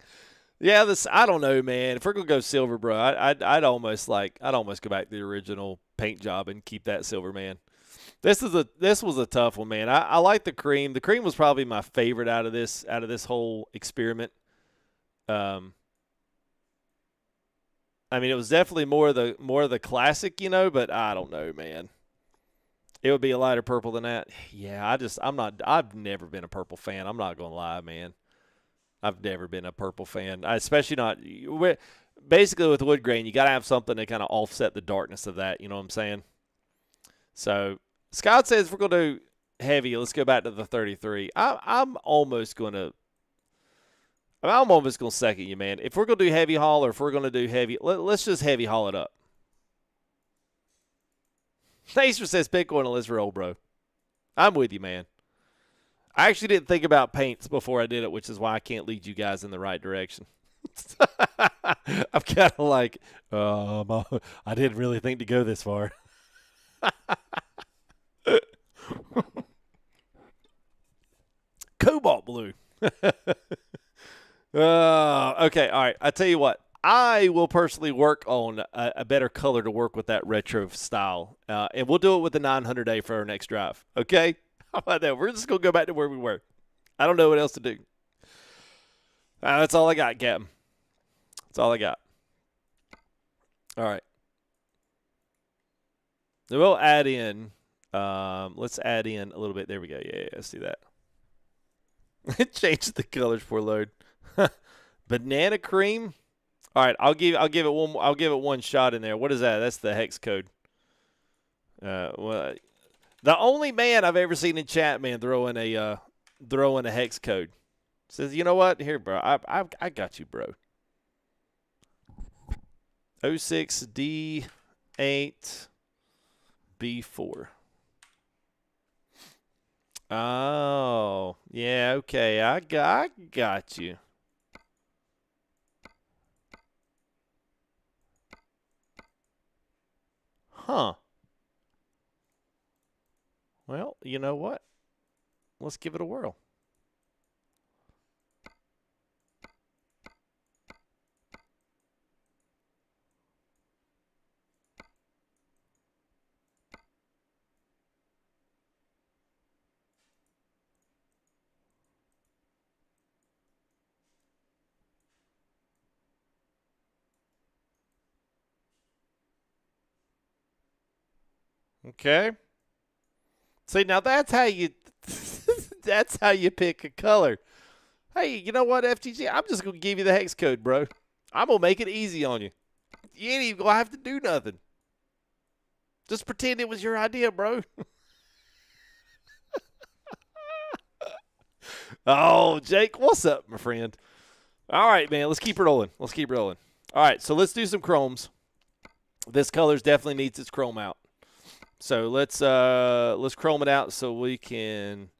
Yeah, I don't know, man. If we're gonna go silver, bro, I'd almost go back to the original paint job and keep that silver, man. This was a tough one, man. I like the cream. The cream was probably my favorite out of this whole experiment. I I mean, it was definitely more of the classic, you know, but I don't know, man. It would be a lighter purple than that. Yeah, I've never been a purple fan. I'm not going to lie, man. I've never been a purple fan, especially not – basically with wood grain, you got to have something to kind of offset the darkness of that, you know what I'm saying? So Scott says we're going to do heavy. Let's go back to the 33. I'm almost going to second you, man. If we're going to do heavy haul or if we're going to do heavy – let's just heavy haul it up. Nacer says Bitcoin and let's roll, bro. I'm with you, man. I actually didn't think about paints before I did it, which is why I can't lead you guys in the right direction. I'm kind of like, I didn't really think to go this far. Cobalt blue. Okay, all right. I tell you what. I will personally work on a better color to work with that retro style, and we'll do it with the 900A for our next drive. Okay? How about that? We're just going to go back to where we were. I don't know what else to do. That's all I got, Captain. That's all I got. All right. So we'll add in, let's add in a little bit. There we go. Yeah, let's do that. It changed the colors for load. Banana cream. All right, I'll give it one shot in there. What is that? That's the hex code. Well, the only man I've ever seen in chat, man, throw in a hex code. Says, you know what? Here, bro, I got you, bro. 06D8 B4. Oh, yeah, okay, I got you. Huh. Well, you know what? Let's give it a whirl. Okay. See, now that's how you that's how you pick a color. Hey, you know what, FTG? I'm just going to give you the hex code, bro. I'm going to make it easy on you. You ain't even going to have to do nothing. Just pretend it was your idea, bro. Oh, Jake, what's up, my friend? All right, man, let's keep rolling. Let's keep rolling. All right, so let's do some chromes. This color definitely needs its chrome out. So let's chrome it out so we can.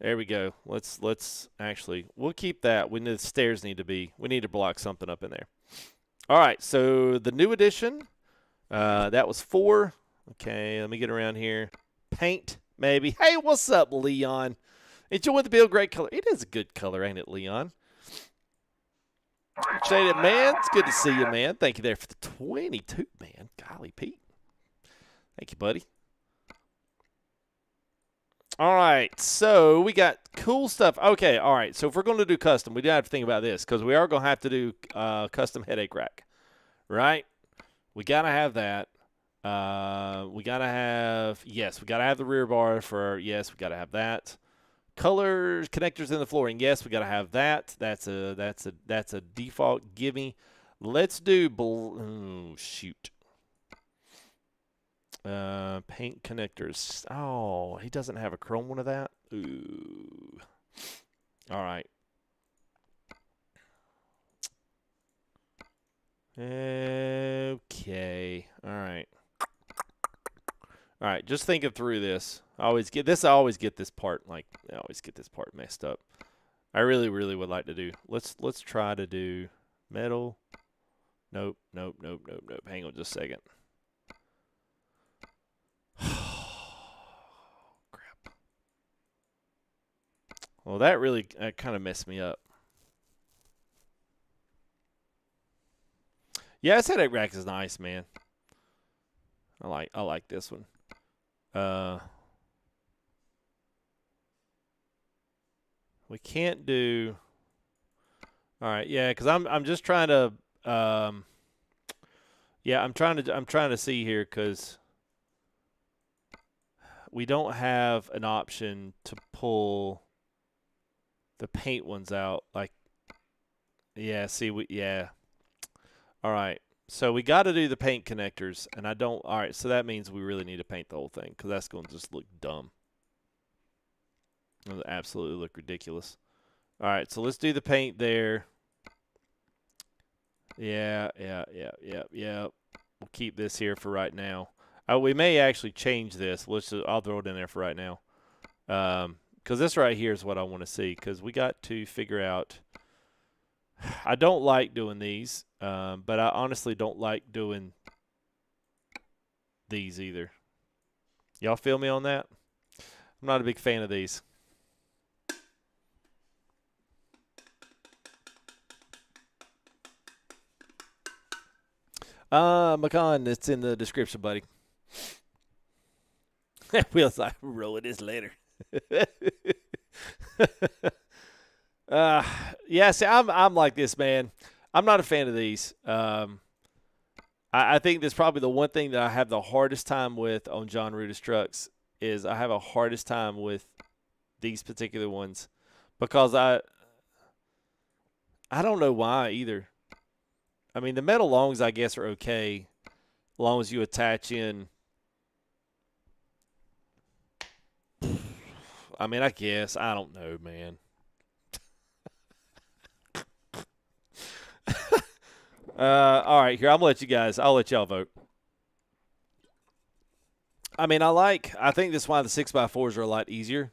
There we go. Let's actually we'll keep that. We need the stairs need to block something up in there. All right. So the new edition, that was 4. Okay, let me get around here. Paint maybe. Hey, what's up, Leon? Enjoy the build. Great color. It is a good color, ain't it, Leon? Appreciate it, man. It's good to see you, man. Thank you there for the 22, man. Golly, Pete. Thank you, buddy. All right, so we got cool stuff. Okay, all right, so if we're going to do custom, we do have to think about this because we are going to have to do custom headache rack, right? We got to have that. We got to have, yes, we got to have the rear bar for, yes, we got to have that. Colors, connectors in the flooring, yes, we got to have that. That's a default gimme. Let's do, oh, shoot. Paint connectors. Oh, he doesn't have a chrome one of that. Ooh. All right. Okay. All right. All right. Just thinking through this. I always get this part messed up. I really would like to do. Let's try to do metal. Nope. Hang on just a second. Crap. Well, that really kind of messed me up. Yeah, this headache rack is nice, man. I like this one. We can't do. All right, yeah, because I'm just trying to. Yeah, I'm trying to see here because we don't have an option to pull the paint ones out. Like, yeah, see, yeah. All right. So we got to do the paint connectors, and I don't. All right, so that means we really need to paint the whole thing because that's going to just look dumb. It'll absolutely look ridiculous. All right, so let's do the paint there. Yeah. We'll keep this here for right now. We may actually change this. I'll throw it in there for right now. Because this right here is what I want to see. Because we got to figure out. I don't like doing these, but I honestly don't like doing these either. Y'all feel me on that? I'm not a big fan of these. Macan, it's in the description, buddy. Will's like, roll this later. Yeah, see, I'm like this, man. I'm not a fan of these. I think that's probably the one thing that I have the hardest time with on John Rudis trucks is I have a hardest time with these particular ones because I don't know why either. I mean, the metal longs, I guess, are okay as long as you attach in. I mean, I guess. I don't know, man. All right, here, I'll let y'all vote. I mean, I think that's why the 6x4s are a lot easier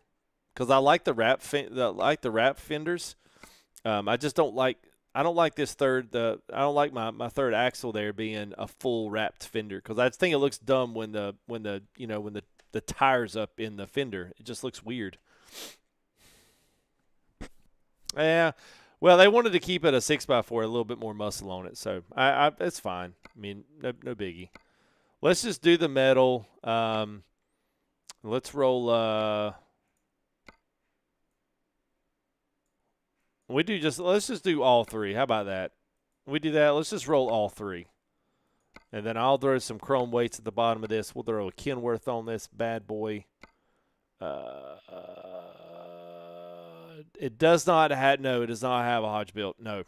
because I like the wrap fenders. I just don't like this third. I don't like my third axle there being a full wrapped fender because I think it looks dumb when the tire's up in the fender. It just looks weird. Yeah. Well, they wanted to keep it a 6x4, a little bit more muscle on it, so it's fine. I mean, no biggie. Let's just do the metal. Let's roll. Let's just do all three. How about that? We do that. Let's just roll all three, and then I'll throw some chrome weights at the bottom of this. We'll throw a Kenworth on this bad boy. It does not have it does not have a Hodge built. No,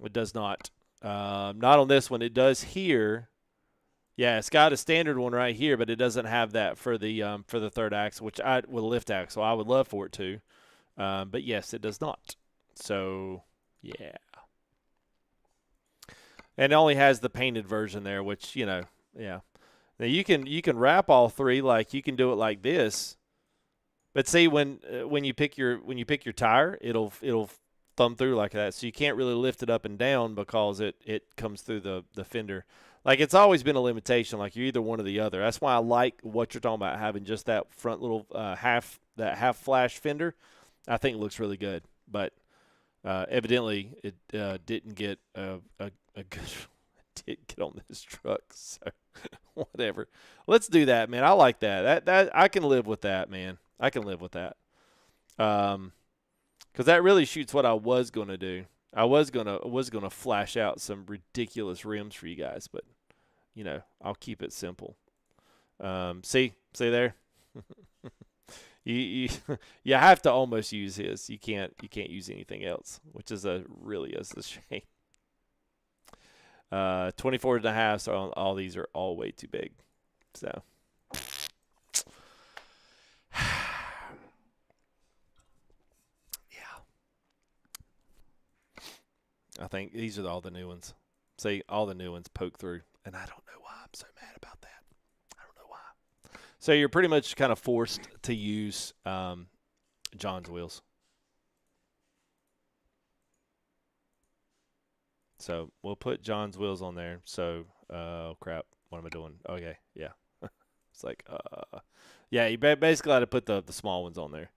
it does not. Not on this one. It does here. Yeah, it's got a standard one right here, but it doesn't have that for the third axle, with a lift axle. I would love for it to, but yes, it does not. So yeah, and it only has the painted version there, which yeah. Now you can wrap all three, like you can do it like this. But see, when you pick your tire, it'll thumb through like that. So you can't really lift it up and down because it comes through the fender. Like it's always been a limitation. Like you're either one or the other. That's why I like what you're talking about, having just that front little half flash fender. I think it looks really good. But evidently it didn't get a good didn't get on this truck. So whatever. Let's do that, man. I like that. That I can live with that, man. I can live with that. Because that really shoots what I was going to do. I was gonna flash out some ridiculous rims for you guys, but I'll keep it simple. See there. you have to almost use his. You can't use anything else, which is a shame. 24.5. So all these are all way too big. So. I think these are all the new ones. See, all the new ones poke through, and I don't know why I'm so mad about that. I don't know why. So you're pretty much kind of forced to use John's wheels. So we'll put John's wheels on there. So, oh crap, what am I doing? Okay, yeah. It's like, yeah, you basically had to put the small ones on there.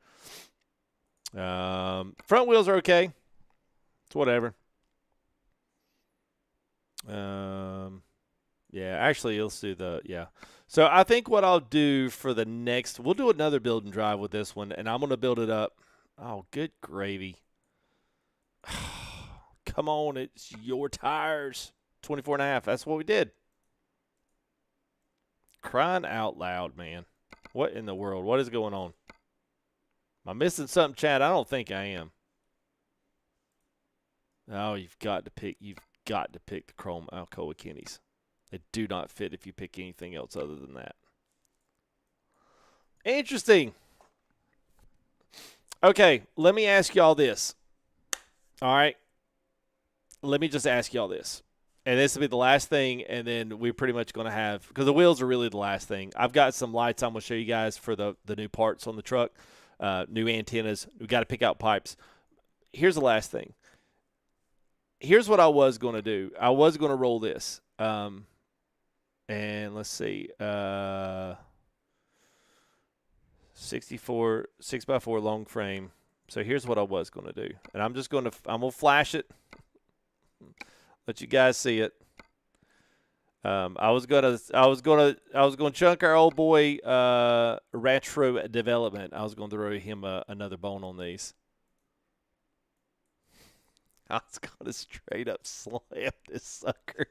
Front wheels are okay. It's whatever. Yeah, actually, let's do So I think what I'll do for the next, we'll do another build and drive with this one, and I'm going to build it up. Oh, good gravy. Come on, it's your tires. 24 and a half. That's what we did. Crying out loud, man. What in the world? What is going on? Am I missing something, Chad? I don't think I am. Oh, you've got to pick the chrome Alcoa Kennies. They do not fit if you pick anything else other than that. Interesting. Okay, let me ask y'all this. All right. Let me just ask y'all this. And this will be the last thing, and then we're pretty much going to have, because the wheels are really the last thing. I've got some lights I'm going to show you guys for the new parts on the truck, new antennas. We've got to pick out pipes. Here's the last thing. Here's what I was going to do. I was going to roll this. And let's see. 64 6x4 long frame. So here's what I was going to do. And I'm going to flash it. Let you guys see it. I was gonna chunk our old boy Retro Development. I was gonna throw him another bone on these. I was gonna straight up slam this sucker.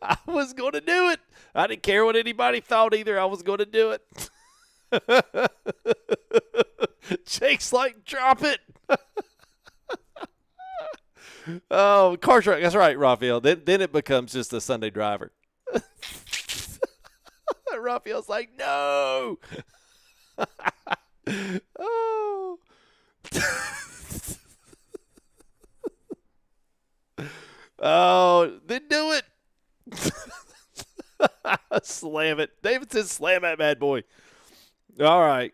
I was gonna do it. I didn't care what anybody thought either. I was gonna do it. Jake's like, drop it. Oh, car truck. That's right, Raphael. Then it becomes just a Sunday driver. Raphael's like, no. Oh. Oh, then do it. Slam it. David says slam that bad boy. All right.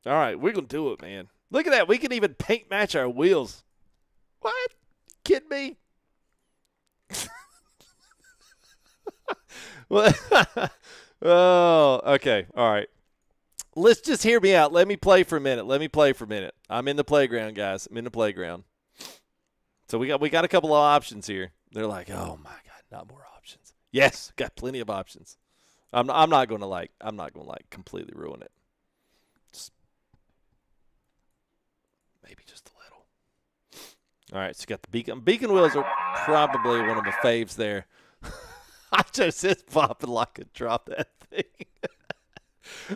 We're going to do it, man. Look at that. We can even paint match our wheels. What? Kidding me? Well, oh, okay. All right. Let's just hear me out. Let me play for a minute. I'm in the playground, guys. I'm in the playground. So we got a couple of options here. They're like, oh my God, not more options. Yes, got plenty of options. I'm not going to completely ruin it. Maybe just a little. All right, so you got the beacon. Beacon wheels are probably one of my faves there. I just it's popping like a drop that thing.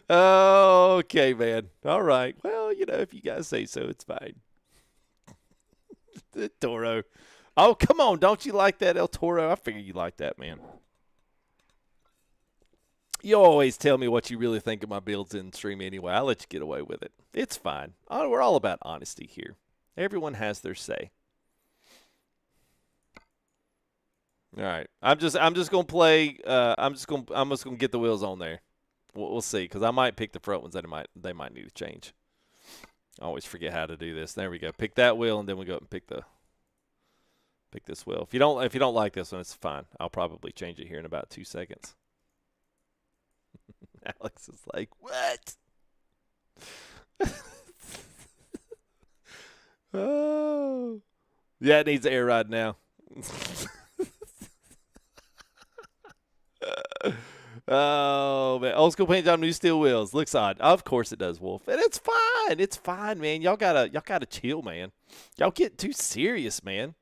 Okay, man. All right. Well, if you guys say so, it's fine. The Toro. Oh, come on. Don't you like that El Toro? I figure you like that, man. You always tell me what you really think of my builds in stream anyway. I'll let you get away with it. It's fine. We're all about honesty here. Everyone has their say. All right. I'm just gonna play. I'm just gonna get the wheels on there. We'll see, because I might pick the front ones that they might need to change. I always forget how to do this. There we go. Pick that wheel, and then we go up and pick this wheel. If you don't like this one, it's fine. I'll probably change it here in about 2 seconds. Alex is like, what? Oh, yeah, it needs air ride now. Oh man, old school paint job, new steel wheels. Looks odd. Of course it does, Wolf. And it's fine. It's fine, man. Y'all gotta chill, man. Y'all get too serious, man.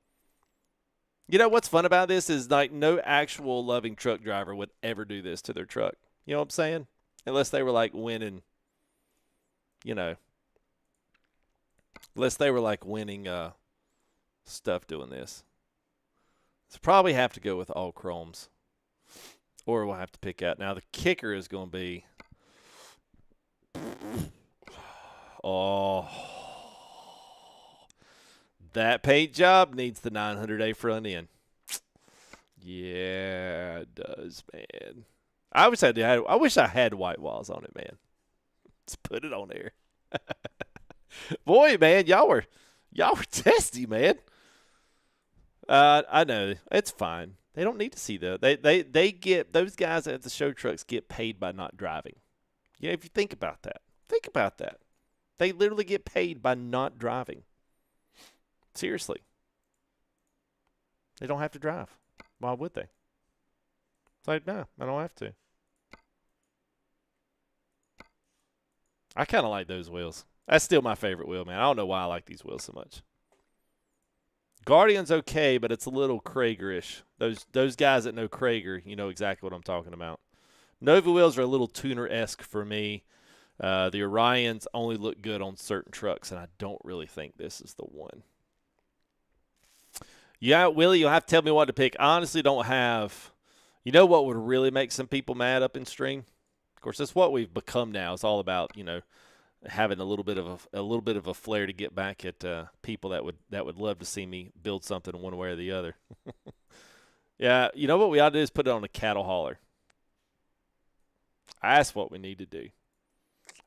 You know what's fun about this is like no actual loving truck driver would ever do this to their truck. You know what I'm saying? Unless they were like winning, unless they were like winning stuff doing this. So probably have to go with all chromes. Or we'll have to pick out. Now the kicker is going to be, that paint job needs the 900A front end. Yeah, it does, man. I wish I had white walls on it, man. Let's put it on there. Boy, man, y'all were testy, man. I know it's fine. They don't need to see that. They get, those guys at the show trucks get paid by not driving. Yeah, if you think about that. They literally get paid by not driving. Seriously. They don't have to drive. Why would they? It's like, no, I don't have to. I kind of like those wheels. That's still my favorite wheel, man. I don't know why I like these wheels so much. Guardian's okay, but it's a little Krager-ish. Those guys that know Krager, you know exactly what I'm talking about. Nova wheels are a little tuner-esque for me. The Orions only look good on certain trucks, and I don't really think this is the one. Yeah, Willie, you'll have to tell me what to pick. I honestly don't have – you know what would really make some people mad up in stream? Of course, that's what we've become now. It's all about, you know, having a little bit of a flair to get back at people that would love to see me build something one way or the other. Yeah, you know what we ought to do is put it on a cattle hauler. That's what we need to do.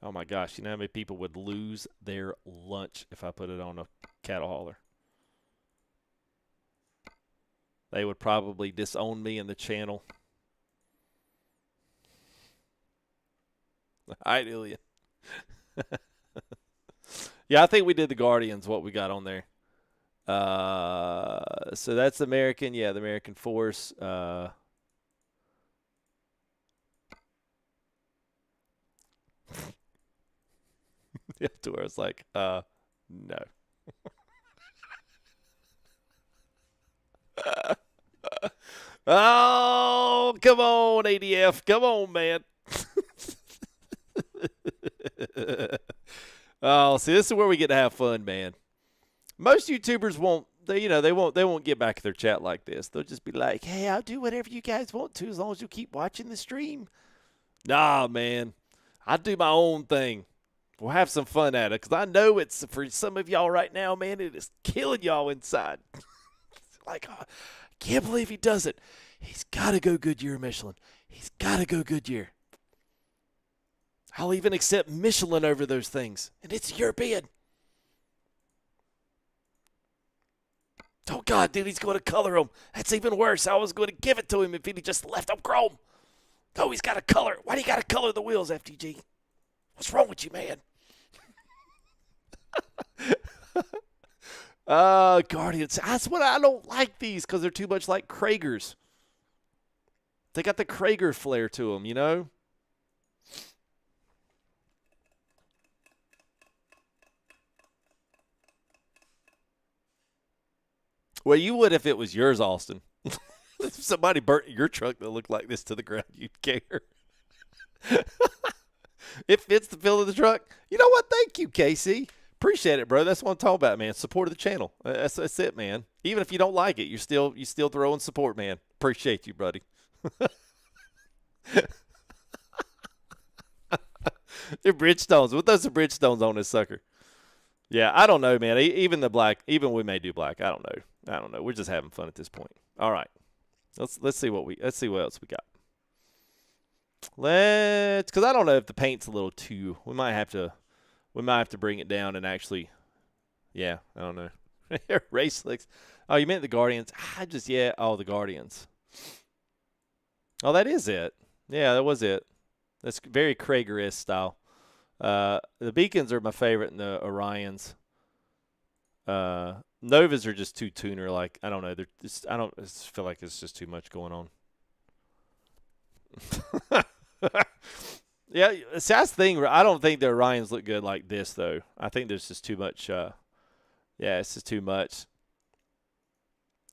Oh, my gosh. You know how many people would lose their lunch if I put it on a cattle hauler? They would probably disown me in the channel. All right, Ilya. Yeah, I think we did the Guardians, what we got on there. So that's American. Yeah, the American Force. Yeah, to where it's like, no. Oh, come on, ADF. Come on, man. Oh, see, this is where we get to have fun, man. Most YouTubers won't, they won't get back to their chat like this. They'll just be like, hey, I'll do whatever you guys want to as long as you keep watching the stream. Nah, man. I do my own thing. We'll have some fun at it because I know it's for some of y'all right now, man, it is killing y'all inside. Like, oh, I can't believe he does it. He's got to go Goodyear Michelin. He's got to go Goodyear. I'll even accept Michelin over those things. And it's European. Oh, God, dude, he's going to color them. That's even worse. I was going to give it to him if he'd just left them chrome. No, he's got to color. Why do you got to color the wheels, FTG? What's wrong with you, man? Guardians. That's what I don't like these because they're too much like Kragers. They got the Krager flair to them, you know? Well, you would if it was yours, Austin. If somebody burnt your truck that looked like this to the ground, you'd care. It fits the build of the truck. You know what? Thank you, Casey. Appreciate it, bro. That's what I'm talking about, man. Support of the channel. That's it, man. Even if you don't like it, you still throwing support, man. Appreciate you, buddy. They're Bridgestones. What those are Bridgestones on this sucker? Yeah, I don't know, man. Even the black, even we may do black. I don't know. We're just having fun at this point. All right. Let's see what else we got. Because I don't know if the paint's a little too. We might have to bring it down and actually. Yeah, I don't know. Race slicks. Oh, you meant the Guardians? Oh, the Guardians. Oh, that is it. Yeah, that was it. That's very Krager-esque style. The Beacons are my favorite, and the Orions. Novas are just too tuner. Like I don't know. I just feel like it's just too much going on. Yeah, see, that's the thing. I don't think the Orions look good like this, though. I think there's just too much. Yeah, it's just too much.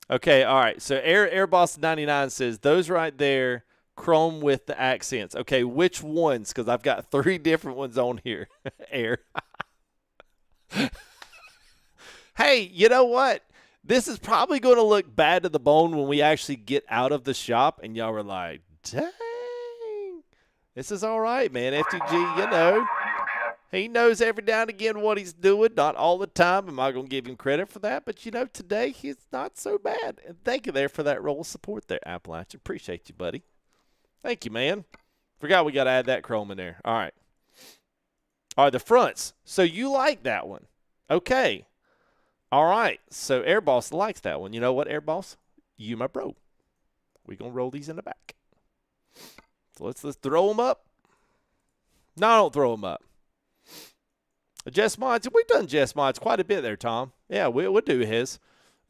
Okay, all right. So Airboss99 says those right there, chrome with the accents. Okay, which ones? Because I've got 3 different ones on here. Air. Hey, you know what? This is probably going to look bad to the bone when we actually get out of the shop, and y'all were like, dang. This is all right, man. FTG, you know, he knows every now and again what he's doing. Not all the time. Am I going to give him credit for that? But, you know, today he's not so bad. And thank you there for that roll of support there, Appalachian. Appreciate you, buddy. Thank you, man. Forgot we got to add that chrome in there. All right. All right, the fronts. So you like that one. Okay. All right. So Airboss likes that one. You know what, Airboss? You, my bro. We're going to roll these in the back. So let's throw them up. No, don't throw them up. Jess Mods. We've done Jess Mods quite a bit there, Tom. Yeah, we'll do his.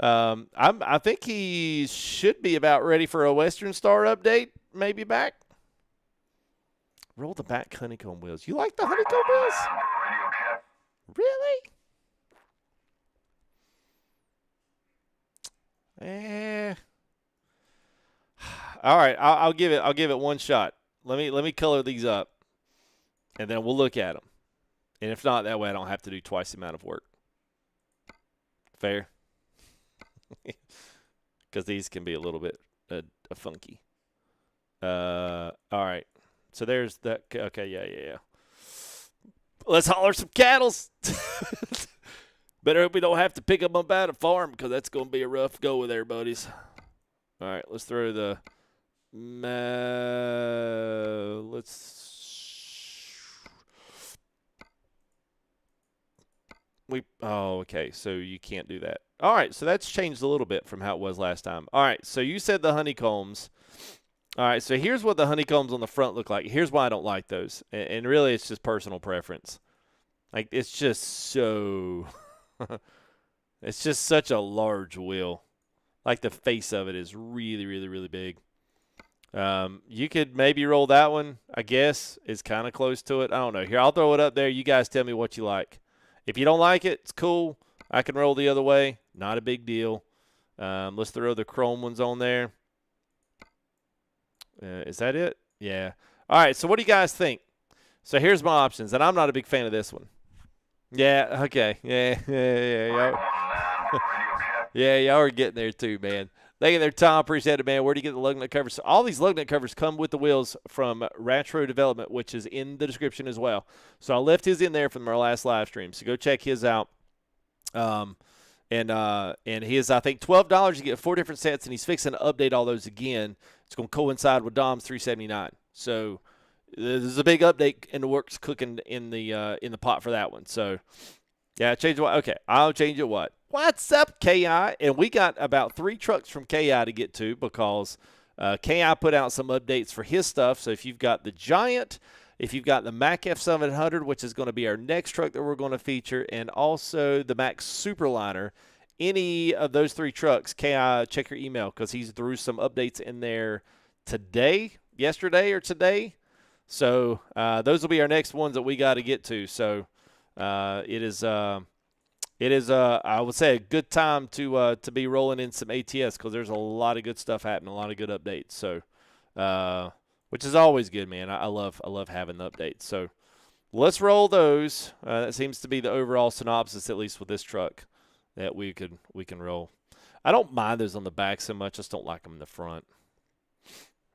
I think he should be about ready for a Western Star update, maybe back. Roll the back honeycomb wheels. You like the honeycomb wheels? Really? All right, I'll give it one shot. Let me color these up, and then we'll look at them. And if not, that way I don't have to do twice the amount of work. Fair? Because these can be a little bit funky. All right. So there's that. Okay, yeah. Let's holler some cattles. Better hope we don't have to pick them up at a farm, because that's going to be a rough go there, buddies. All right, let's throw the okay, so you can't do that. All right, so that's changed a little bit from how it was last time. All right, so you said the honeycombs. All right, so here's what the honeycombs on the front look like. Here's why I don't like those. And really, it's just personal preference. Like, it's just so – it's just such a large wheel. Like, the face of it is really, really, really big. You could maybe roll that one, I guess. It's kind of close to it. I don't know. Here, I'll throw it up there. You guys tell me what you like. If you don't like it, it's cool. I can roll the other way. Not a big deal. Let's throw the chrome ones on there. Is that it? Yeah. All right, so what do you guys think? So here's my options, and I'm not a big fan of this one. Yeah, okay. Yeah. Yeah, y'all are getting there too, man. Thank you there, Tom. Appreciate it, man. Where do you get the lug nut covers? So all these lug nut covers come with the wheels from Retro Development, which is in the description as well. So I left his in there from our last live stream, so go check his out. And he is, I think, $12. You get 4 different sets, and he's fixing to update all those again. It's going to coincide with Dom's $379. So there's a big update in the works cooking in the pot for that one. So yeah, change what? Okay, I'll change it. What? What's up, KI? And we got about 3 trucks from KI to get to, because KI put out some updates for his stuff. So if you've got the Giant, if you've got the Mac F700, which is going to be our next truck that we're going to feature, and also the Mac Superliner, any of those 3 trucks, KI, check your email, because he's threw some updates in there yesterday or today. So those will be our next ones that we got to get to. So it is I would say a good time to be rolling in some ATS, because there's a lot of good stuff happening, a lot of good updates. So which is always good, man. I love having the updates. So let's roll those. That seems to be the overall synopsis, at least with this truck, that we can roll. I don't mind those on the back so much. I just don't like them in the front.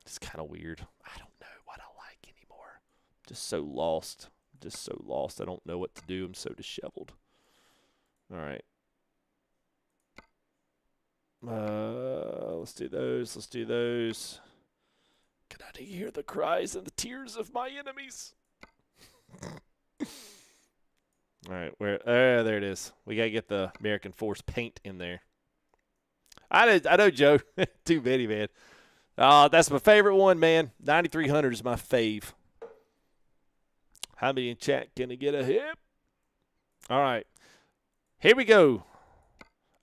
It's kind of weird. I don't know what I like anymore. Just so lost. I don't know what to do. I'm so disheveled. All right. Let's do those. Can I hear the cries and the tears of my enemies? All right, there it is. We got to get the American Force paint in there. I know, Joe. Too many, man. That's my favorite one, man. 9300 is my fave. How many in chat can I get a hip? All right. Here we go.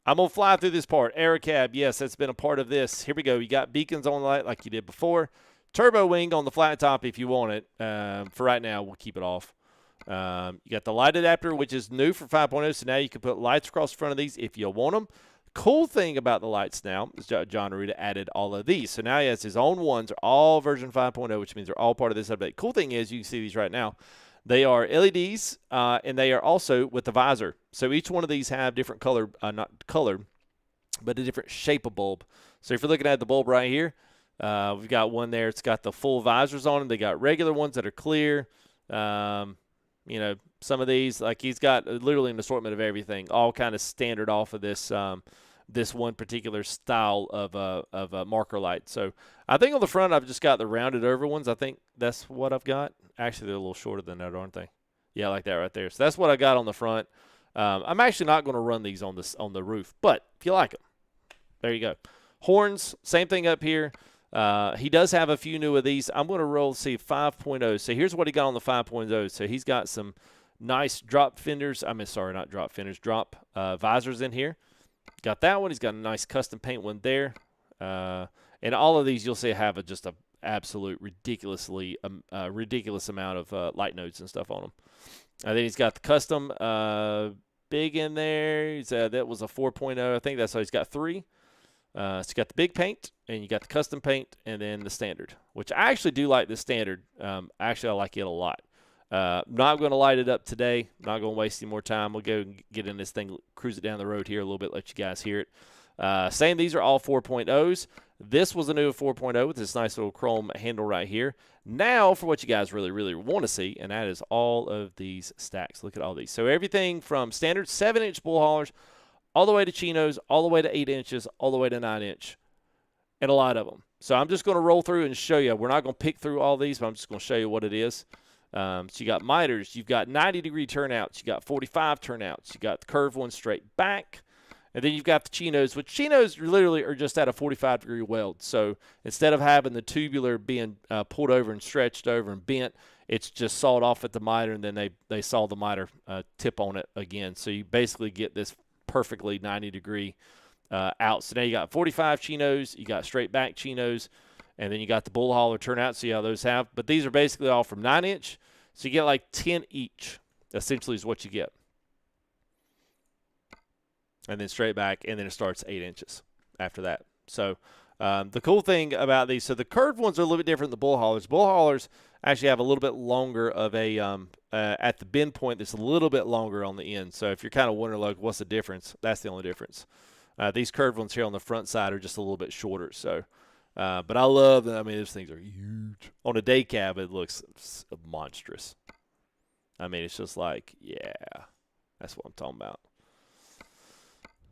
I'm going to fly through this part. Aerocab, yes, that's been a part of this. Here we go. You got beacons on the light like you did before. Turbo wing on the flat top if you want it. For right now, we'll keep it off. You got the light adapter, which is new for 5.0, so now you can put lights across the front of these if you want them. Cool thing about the lights now is John Arruda added all of these. So now he has his own ones. They're all version 5.0, which means they're all part of this update. Cool thing is, you can see these right now. They are LEDs, and they are also with the visor. So each one of these have different color, not color, but a different shape of bulb. So if you're looking at the bulb right here, we've got one there. It's got the full visors on them. They got regular ones that are clear. You know, some of these, like he's got literally an assortment of everything, all kind of standard off of this this one particular style of marker light. So I think on the front I've just got the rounded over ones. I think that's what I've got. Actually, they're a little shorter than that, aren't they? Yeah, like that right there. So that's what I got on the front. I'm actually not going to run these on the roof, but if you like them, there you go. Horns, same thing up here. He does have a few new of these. I'm going to roll, see, 5.0. So here's what he got on the 5.0. So he's got some nice drop fenders. I mean, sorry, not drop fenders, drop visors in here. Got that one. He's got a nice custom paint one there. And all of these you'll see have just a absolute ridiculous amount of light nodes and stuff on them. And then he's got the custom big in there. That was a 4.0. I think that's how he's got 3. So you got the big paint, and you got the custom paint, and then the standard, which I actually do like the standard. Actually, I like it a lot. Not going to light it up today. Not going to waste any more time. We'll go and get in this thing, cruise it down the road here a little bit, let you guys hear it. Saying these are all 4.0s. This was a new 4.0 with this nice little chrome handle right here. Now for what you guys really, really want to see, and that is all of these stacks. Look at all these. So everything from standard 7-inch bull haulers all the way to chinos, all the way to 8 inches, all the way to 9-inch, and a lot of them. So I'm just going to roll through and show you. We're not going to pick through all these, but I'm just going to show you what it is. So you got miters, you've got 90-degree turnouts, you got 45 turnouts, you got the curved one straight back, and then you've got the chinos, which chinos literally are just at a 45-degree weld. So instead of having the tubular being pulled over and stretched over and bent, it's just sawed off at the miter, and then they saw the miter tip on it again. So you basically get this perfectly 90-degree out. So now you got 45 chinos, you got straight back chinos, and then you got the bull hauler turnout. See how those have. But these are basically all from 9-inch. So you get like 10 each, essentially is what you get. And then straight back, and then it starts 8 inches after that. So the cool thing about these, so the curved ones are a little bit different than the bull haulers. Bull haulers actually have a little bit longer of a, at the bend point, that's a little bit longer on the end. So if you're kind of wondering, like, what's the difference? That's the only difference. These curved ones here on the front side are just a little bit shorter. So, but I love them. I mean, those things are huge. On a day cab, it looks monstrous. I mean, it's just like, yeah, that's what I'm talking about.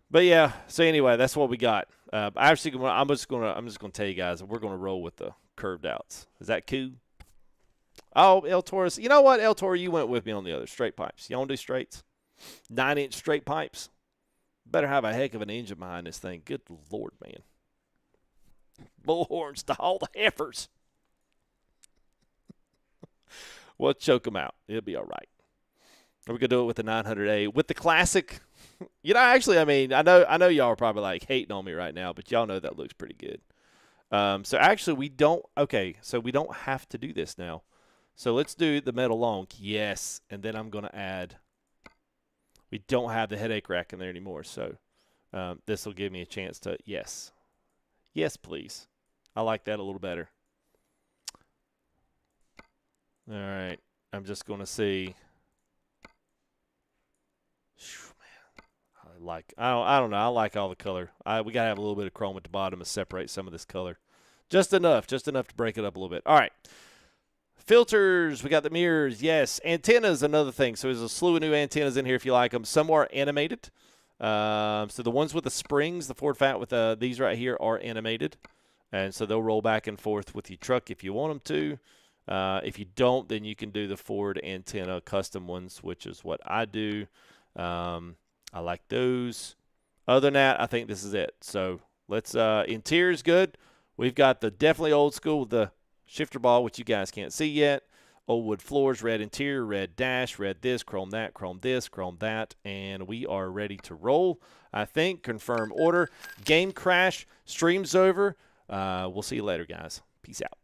But yeah, so anyway, that's what we got. Actually, I'm just gonna tell you guys, we're gonna roll with the curved outs. Is that cool? Oh, El Toro's. You know what, El Toro, you went with me on the other straight pipes. You want to do straights? 9-inch straight pipes. Better have a heck of an engine behind this thing. Good Lord, man. Bullhorns to haul the heifers. We'll choke them out. It'll be all right. We're gonna do it with the 900A with the classic. You know, actually, I mean, I know y'all are probably like hating on me right now, but y'all know that looks pretty good. So actually, we don't. Okay, so we don't have to do this now. So let's do the metal long. Yes, and then I'm gonna add. We don't have the headache rack in there anymore, so this will give me a chance to yes, please. I like that a little better. All right, I'm just gonna see. I don't know. I like all the color. We gotta have a little bit of chrome at the bottom to separate some of this color, just enough to break it up a little bit. All right. Filters, we got the mirrors, yes. Antennas, another thing. So there's a slew of new antennas in here if you like them. Some are animated. So the ones with the springs, the Ford Fat with these right here are animated, and so they'll roll back and forth with your truck if you want them to. If you don't, then you can do the Ford antenna custom ones, which is what I do. I like those. Other than that, I think this is it. So let's interior is good. We've got the definitely old school with the shifter ball, which you guys can't see yet. Old wood floors, red interior, red dash, red this, chrome that, chrome this, chrome that, and we are ready to roll. I think confirm order. Game crash. Stream's over. We'll see you later, guys. Peace out.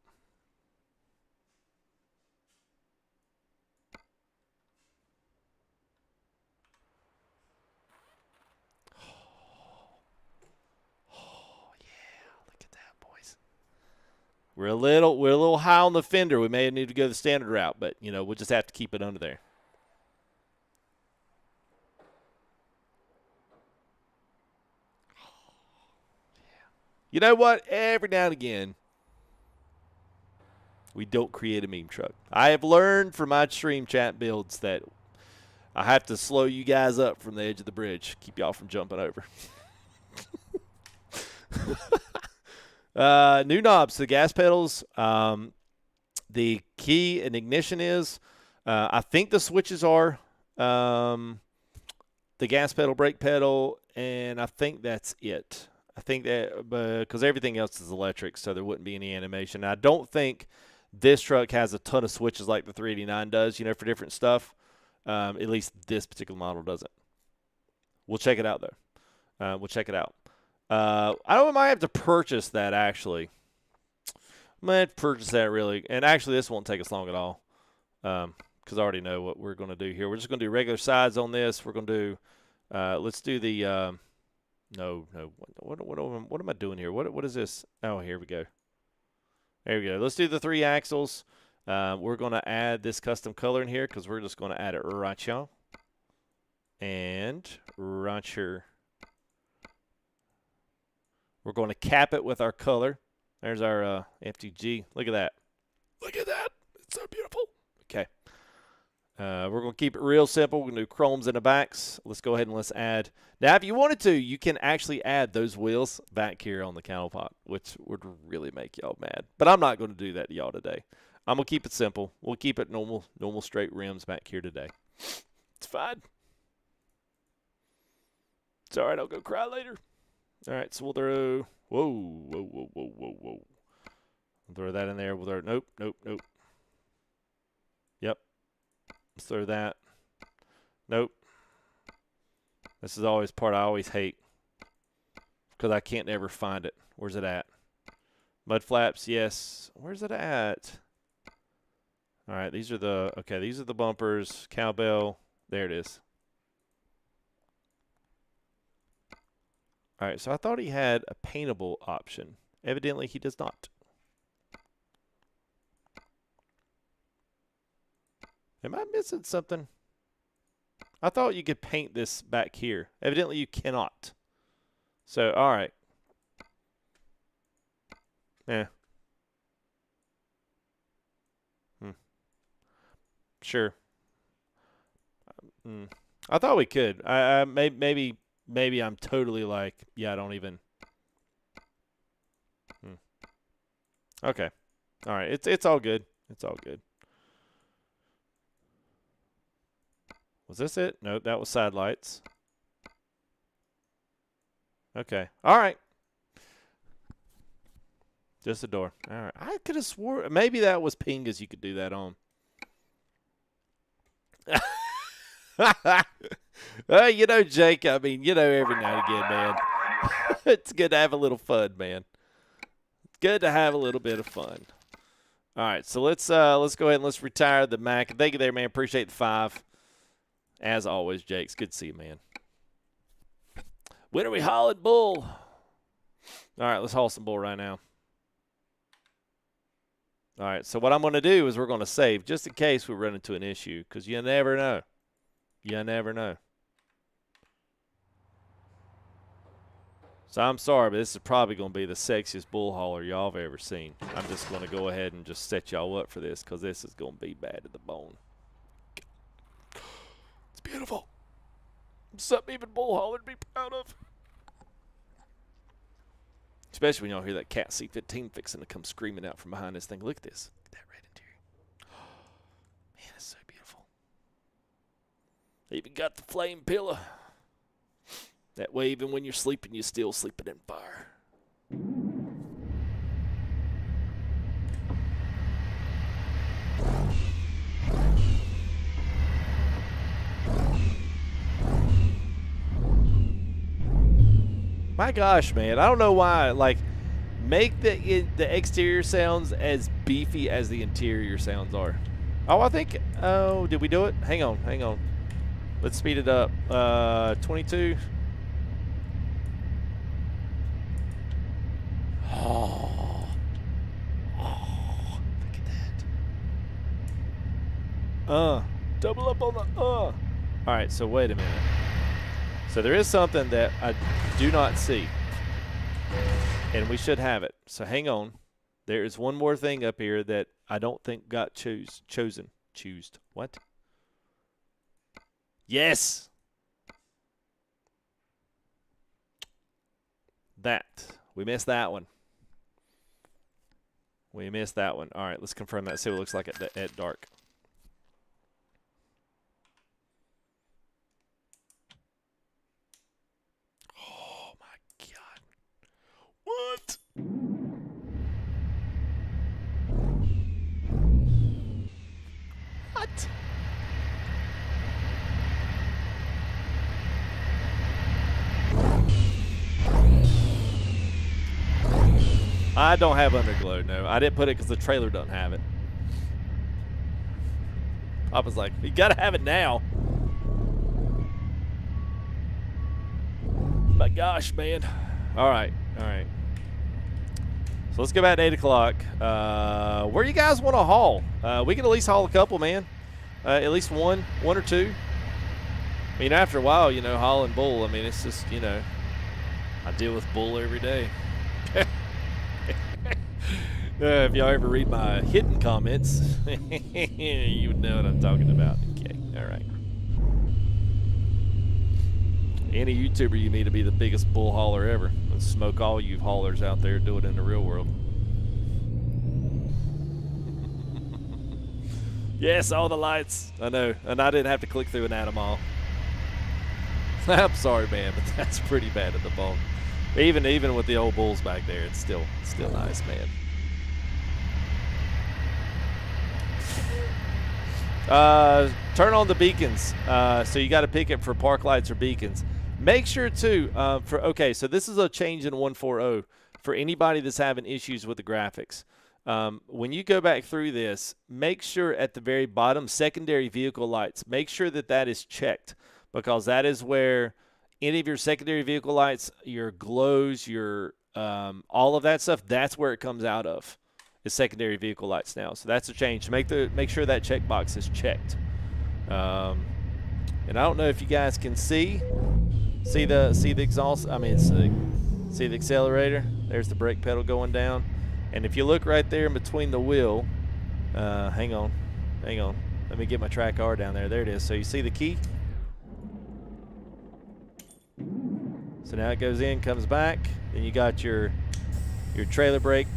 We're a little high on the fender. We may need to go the standard route, but you know, we'll just have to keep it under there. You know what? Every now and again, we don't create a meme truck. I have learned from my stream chat builds that I have to slow you guys up from the edge of the bridge, keep y'all from jumping over. New knobs, the gas pedals. The key and ignition is, I think the switches are the gas pedal, brake pedal, and I think that's it. I think that because everything else is electric, so there wouldn't be any animation. I don't think this truck has a ton of switches like the 389 does, you know, for different stuff. At least this particular model doesn't. We'll check it out, though. We'll check it out. I might have to purchase that, actually. I might have to purchase that, really. And actually, this won't take us long at all because I already know what we're going to do here. We're just going to do regular sides on this. We're going to do let's do the No. What am I doing here? What is this? Oh, here we go. There we go. Let's do the 3 axles. We're going to add this custom color in here because we're just going to add it right here. And right here. We're going to cap it with our color. There's our FTG. Look at that. Look at that. It's so beautiful. Okay. We're going to keep it real simple. We're going to do chromes in the backs. Let's go ahead and let's add. Now, if you wanted to, you can actually add those wheels back here on the countertop, which would really make y'all mad. But I'm not going to do that to y'all today. I'm going to keep it simple. We'll keep it normal straight rims back here today. It's fine. It's all right. I'll go cry later. All right, so we'll throw. Whoa. We'll throw that in there. We'll throw. Nope. Yep. Let's throw that. Nope. This is always part I always hate because I can't ever find it. Where's it at? Mud flaps, yes. Where's it at? All right, these are the these are the bumpers. Cowbell. There it is. All right, so I thought he had a paintable option. Evidently, he does not. Am I missing something? I thought you could paint this back here. Evidently, you cannot. So, all right. Yeah. Sure. I thought we could. Maybe I'm totally like, yeah, I don't even. Okay. All right. It's all good. It's all good. Was this it? Nope, that was side lights. Okay. All right. Just a door. All right. I could have swore maybe that was Pingas you could do that on. You know, Jake, I mean, you know, every now and again, man. It's good to have a little fun, man. It's good to have a little bit of fun. All right, so let's go ahead and let's retire the Mac. Thank you there, man. Appreciate the 5. As always, Jake, it's good to see you, man. When are we hauling bull? All right, let's haul some bull right now. All right, so what I'm going to do is we're going to save just in case we run into an issue because you never know. You never know. So I'm sorry, but this is probably going to be the sexiest bull hauler y'all have ever seen. I'm just going to go ahead and just set y'all up for this because this is going to be bad to the bone. It's beautiful. Something even bull hauler to be proud of. Especially when y'all hear that cat C-15 fixing to come screaming out from behind this thing. Look at this. Look at that red interior. Man, it's so beautiful. They even got the flame pillar. That way, even when you're sleeping, you're still sleeping in fire. My gosh, man. I don't know why. Like, make the exterior sounds as beefy as the interior sounds are. Oh, I think. Oh, did we do it? Hang on. Let's speed it up. 22. Oh, look at that. Double up on the All right, so wait a minute. So there is something that I do not see, and we should have it. So hang on. There is one more thing up here that I don't think got chosen. What? Yes. That. We missed that one. We missed that one. All right, let's confirm that. See what it looks like at dark. Oh, my God. What? What? I don't have underglow, no. I didn't put it because the trailer doesn't have it. I was like, you gotta have it now. My gosh, man. All right. So let's go back to 8 o'clock. Where you guys want to haul? We can at least haul a couple, man. At least one or two. I mean, after a while, you know, hauling bull, I mean, it's just, you know, I deal with bull every day. If y'all ever read my hidden comments, you would know what I'm talking about. Okay, all right. Any YouTuber, you need to be the biggest bull hauler ever. And smoke all you haulers out there, do it in the real world. Yes, all the lights. I know, and I didn't have to click through and add them all. I'm sorry, man, but that's pretty bad at the bone. Even with the old bulls back there, it's still nice, man. Turn on the beacons. So you got to pick it for park lights or beacons. Make sure too, okay, so this is a change in 1.4.0 for anybody that's having issues with the graphics. When you go back through this, make sure at the very bottom, secondary vehicle lights, make sure that that is checked, because that is where any of your secondary vehicle lights, your glows, your all of that stuff, that's where it comes out of. Is secondary vehicle lights now. So that's a change. Make sure that checkbox is checked. And I don't know if you guys can see the exhaust. I mean, see the accelerator. There's the brake pedal going down. And if you look right there in between the wheel, hang on. Let me get my track R down there. There it is. So you see the key. So now it goes in, comes back. Then you got your trailer brake.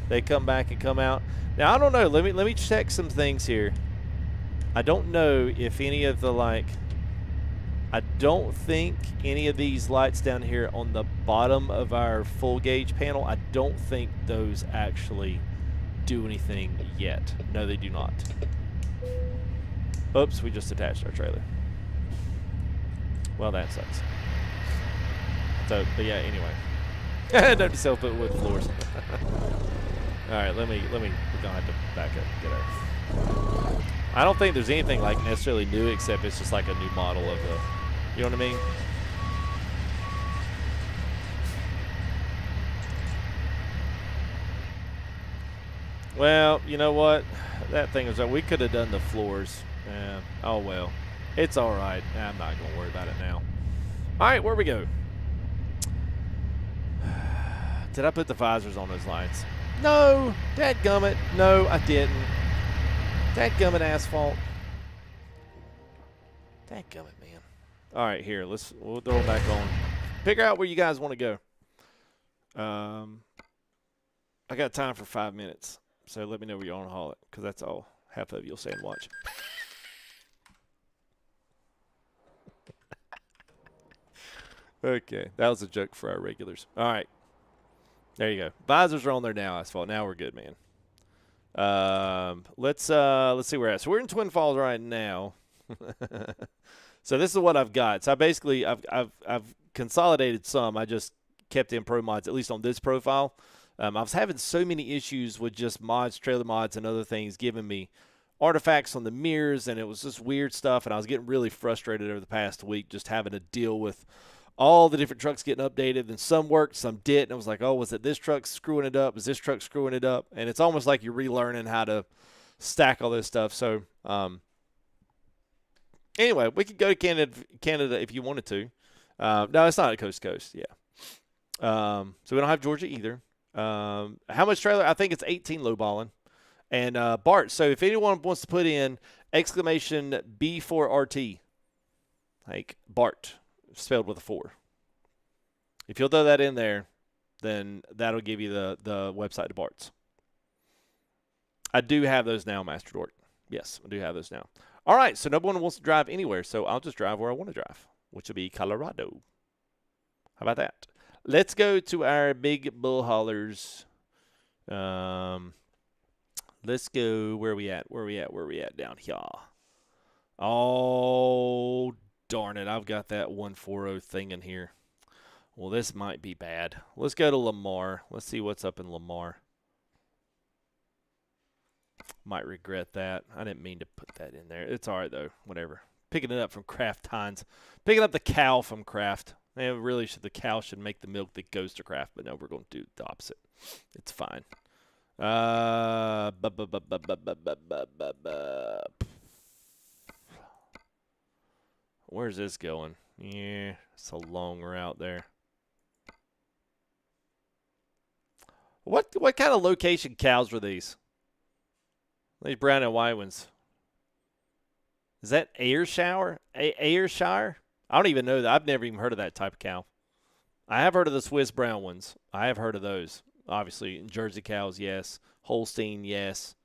They come back and come out. Now I don't know. Let me check some things here. I don't know if any of the I don't think any of these lights down here on the bottom of our full gauge panel, I don't think those actually do anything yet. No, they do not. Oops, we just attached our trailer. Well, that sucks. So, but yeah, anyway. Don't self-put wood floors. All right, we're gonna have to back up and get out. I don't think there's anything like necessarily new, except it's just like a new model of the, you know what I mean? Well, you know what? That thing was, we could have done the floors. Oh well, it's all right. I'm not gonna worry about it now. All right, where we go? Did I put the visors on those lights? No, dadgummit. No, I didn't. Dadgummit asphalt. Dadgummit, man. All right, here. We'll throw them back on. Figure out where you guys want to go. I got time for 5 minutes, so let me know where you want to haul it, because that's all half of you'll say and watch. Okay, that was a joke for our regulars. All right. There you go. Visors are on there now, asphalt. Now we're good, man. Let's see where we're at. So we're in Twin Falls right now. So this is what I've got. So I've consolidated some. I just kept in pro mods, at least on this profile. I was having so many issues with just mods, trailer mods, and other things giving me artifacts on the mirrors, and it was just weird stuff, and I was getting really frustrated over the past week just having to deal with all the different trucks getting updated, and some worked, some didn't. I was like, oh, was it this truck screwing it up? Is this truck screwing it up? And it's almost like you're relearning how to stack all this stuff. So anyway, we could go to Canada if you wanted to. No, it's not at coast to coast. Yeah. So we don't have Georgia either. How much trailer? I think it's 18 lowballing. And Bart, so if anyone wants to put in exclamation B4RT, like Bart, spelled with a 4. If you'll throw that in there, then that'll give you the website to Bart's. I do have those now, Master Dork. Yes, I do have those now. All right, so no one wants to drive anywhere, so I'll just drive where I want to drive, which will be Colorado. How about that? Let's go to our big bull haulers. Let's go, where we at down here? Oh, darn it, I've got that 140 thing in here. Well, this might be bad. Let's go to Lamar. Let's see what's up in Lamar. Might regret that. I didn't mean to put that in there. It's all right, though. Whatever. Picking it up from Kraft Heinz. Picking up the cow from Kraft. Really, the cow should make the milk that goes to craft, but no, we're going to do the opposite. It's fine. Where's this going? Yeah, it's a long route there. What kind of location cows were these? These brown and white ones. Is that Ayrshire? Ayrshire? I don't even know that. I've never even heard of that type of cow. I have heard of the Swiss brown ones. I have heard of those. Obviously, Jersey cows, yes. Holstein, yes.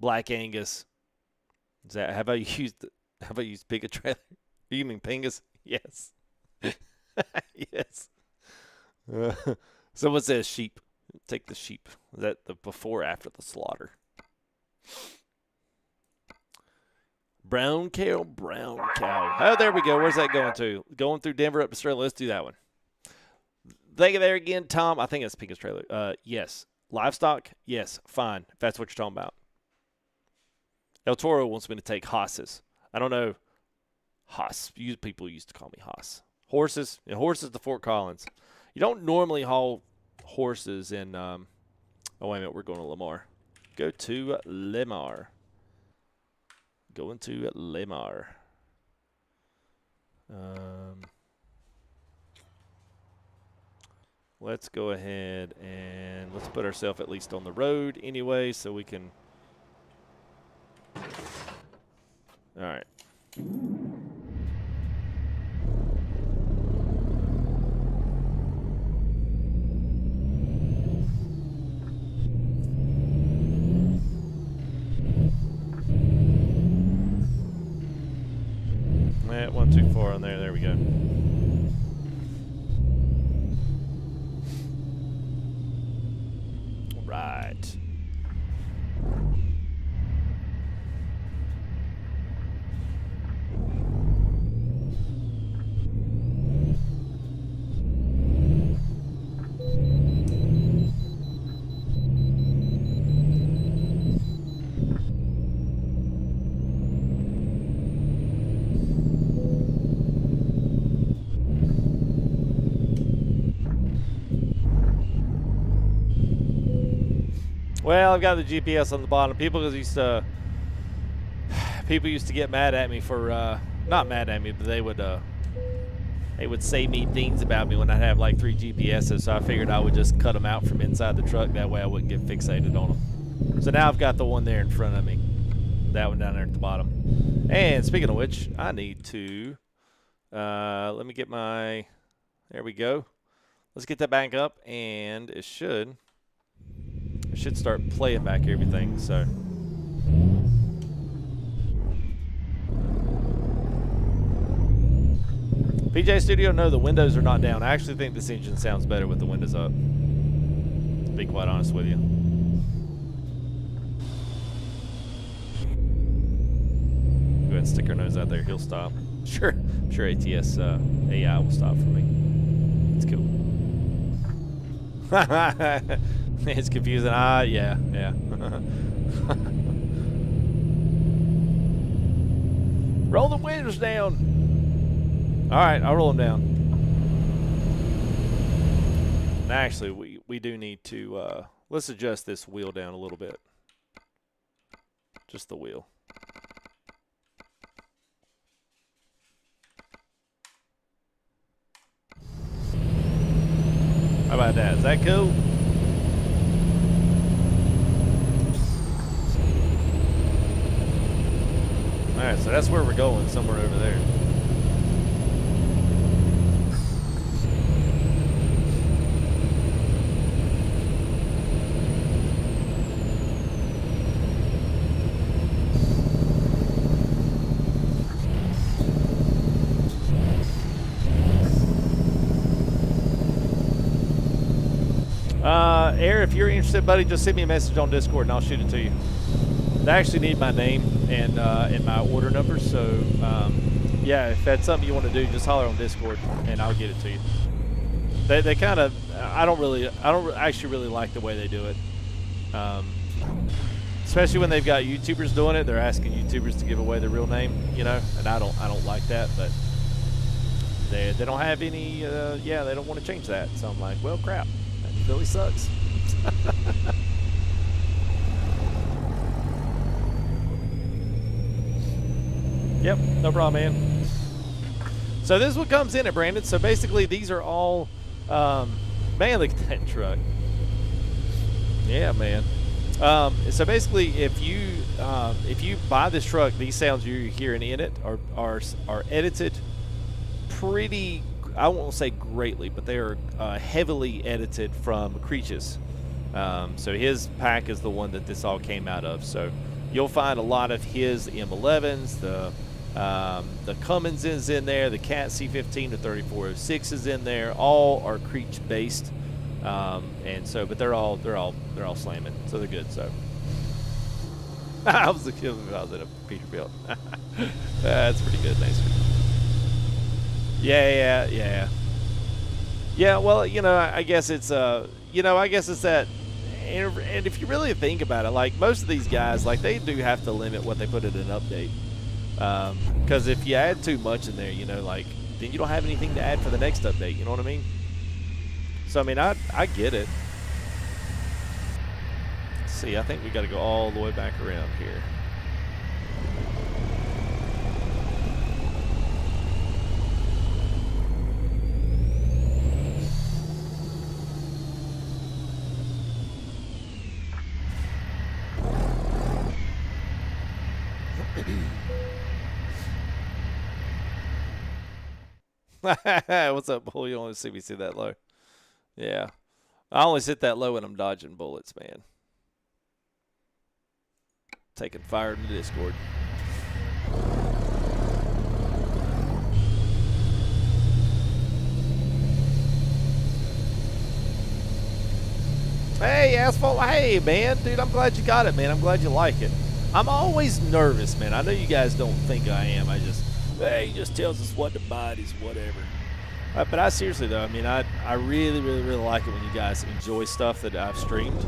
Black Angus. Is that? Have I used Pig trailer? You mean Pingus? Yes. Yes. So what's that? Sheep. Take the sheep. Is that the before or after the slaughter? Brown cow, brown cow. Oh, there we go. Where's that going to? Going through Denver up to Sterling. Let's do that one. Thank you there again, Tom. I think it's Pinkus trailer. Yes. Livestock? Yes. Fine. If that's what you're talking about. El Toro wants me to take hosses. I don't know. Hoss. People used to call me Hoss. Horses. Yeah, horses to Fort Collins. You don't normally haul horses in. Oh, wait a minute. We're going to Lamar. Go to Lamar. Going to Lamar. Let's go ahead and let's put ourselves at least on the road anyway so we can. All right. One too far on there. There we go. Right. Well, I've got the GPS on the bottom. People used to get mad at me for not mad at me, but they would say mean things about me when I'd have like 3 GPSs. So I figured I would just cut them out from inside the truck. That way I wouldn't get fixated on them. So now I've got the one there in front of me. That one down there at the bottom. And speaking of which, I need to let me get my. There we go. Let's get that back up, and it should start playing back everything. So PJ Studio, no, the windows are not down. I actually think this engine sounds better with the windows up, to be quite honest with you. Go ahead and stick our nose out there. He'll stop. Sure. I'm sure ATS AI will stop for me. It's cool. It's confusing. Yeah. Roll the windows down. All right, I'll roll them down. And actually, we do need to, let's adjust this wheel down a little bit. Just the wheel. How about that? Is that cool? All right, so that's where we're going, somewhere over there. Air, if you're interested, buddy, just send me a message on Discord and I'll shoot it to you. They actually need my name and my order number, so yeah, if that's something you want to do, just holler on Discord and I'll get it to you. They kind of, I don't actually really like the way they do it, especially when they've got YouTubers doing it. They're asking YouTubers to give away their real name, you know, and I don't like that, but they don't have any, yeah, they don't want to change that. So I'm like, well, crap, that really sucks. Yep, no problem, man. So this is what comes in it, Brandon. So basically, these are all, man, look at that truck. Yeah, man. So basically, if you buy this truck, these sounds you're hearing in it are edited pretty, I won't say greatly, but they are heavily edited from Creech's. So his pack is the one that this all came out of. So you'll find a lot of his M11s, the Cummins is in there, the Cat C15 to 3406 is in there. All are Creech based. And so, but they're all slamming, so they're good. So I was the kid if I was in a Peterbilt. That's pretty good. Nice. Yeah. Well, you know, I guess it's I guess it's that. And if you really think about it, like most of these guys, like they do have to limit what they put in an update. Because if you add too much in there, you know, like then you don't have anything to add for the next update. You know what I mean? So I mean, I get it. Let's see, I think we got to go all the way back around here. What's up, Bull? You don't want to see me sit that low. Yeah. I only sit that low when I'm dodging bullets, man. Taking fire in the Discord. Hey, Asphalt. Hey, man. Dude, I'm glad you got it, man. I'm glad you like it. I'm always nervous, man. I know you guys don't think I am. Hey, he just tells us what to buy. He's whatever. But I seriously, though, I mean, I really like it when you guys enjoy stuff that I've streamed.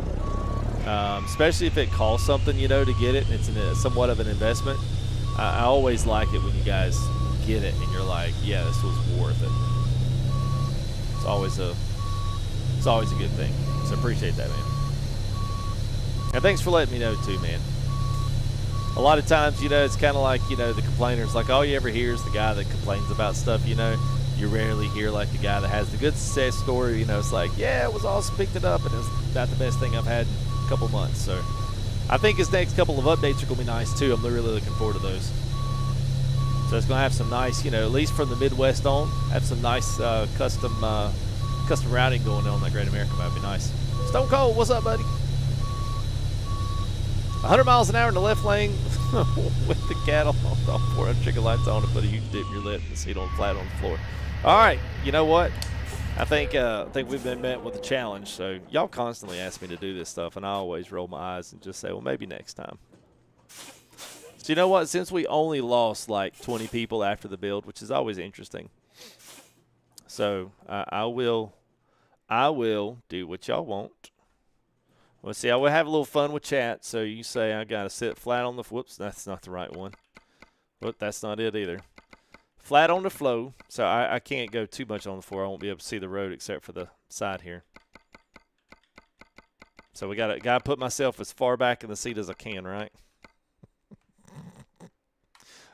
Especially if it costs something, you know, to get it, and it's somewhat of an investment. I always like it when you guys get it and you're like, yeah, this was worth it. It's always a good thing. So appreciate that, man. And thanks for letting me know too, man. A lot of times, you know, it's kind of like, you know, the complainers, like all you ever hear is the guy that complains about stuff, you know. You rarely hear like the guy that has the good success story, you know, it's like, yeah, it was awesome, picked it up, and it's not the best thing I've had in a couple months. So I think his next couple of updates are going to be nice too. I'm really looking forward to those. So it's going to have some nice, you know, at least from the Midwest on, have some nice custom routing going on that Great America. That would be nice. Stone Cold, what's up, buddy? 100 miles an hour in the left lane with the cattle on 400 chicken lights on and put a huge dip in your lip and seat on flat on the floor. All right, you know what? I think we've been met with a challenge. So y'all constantly ask me to do this stuff, and I always roll my eyes and just say, well, maybe next time. So you know what? Since we only lost like 20 people after the build, which is always interesting, so I will do what y'all want. Well, see, I will have a little fun with chat. So you say I got to sit flat on the, whoops, that's not the right one. Whoop, that's not it either. Flat on the flow. So I can't go too much on the floor. I won't be able to see the road except for the side here. So we got to put myself as far back in the seat as I can, right?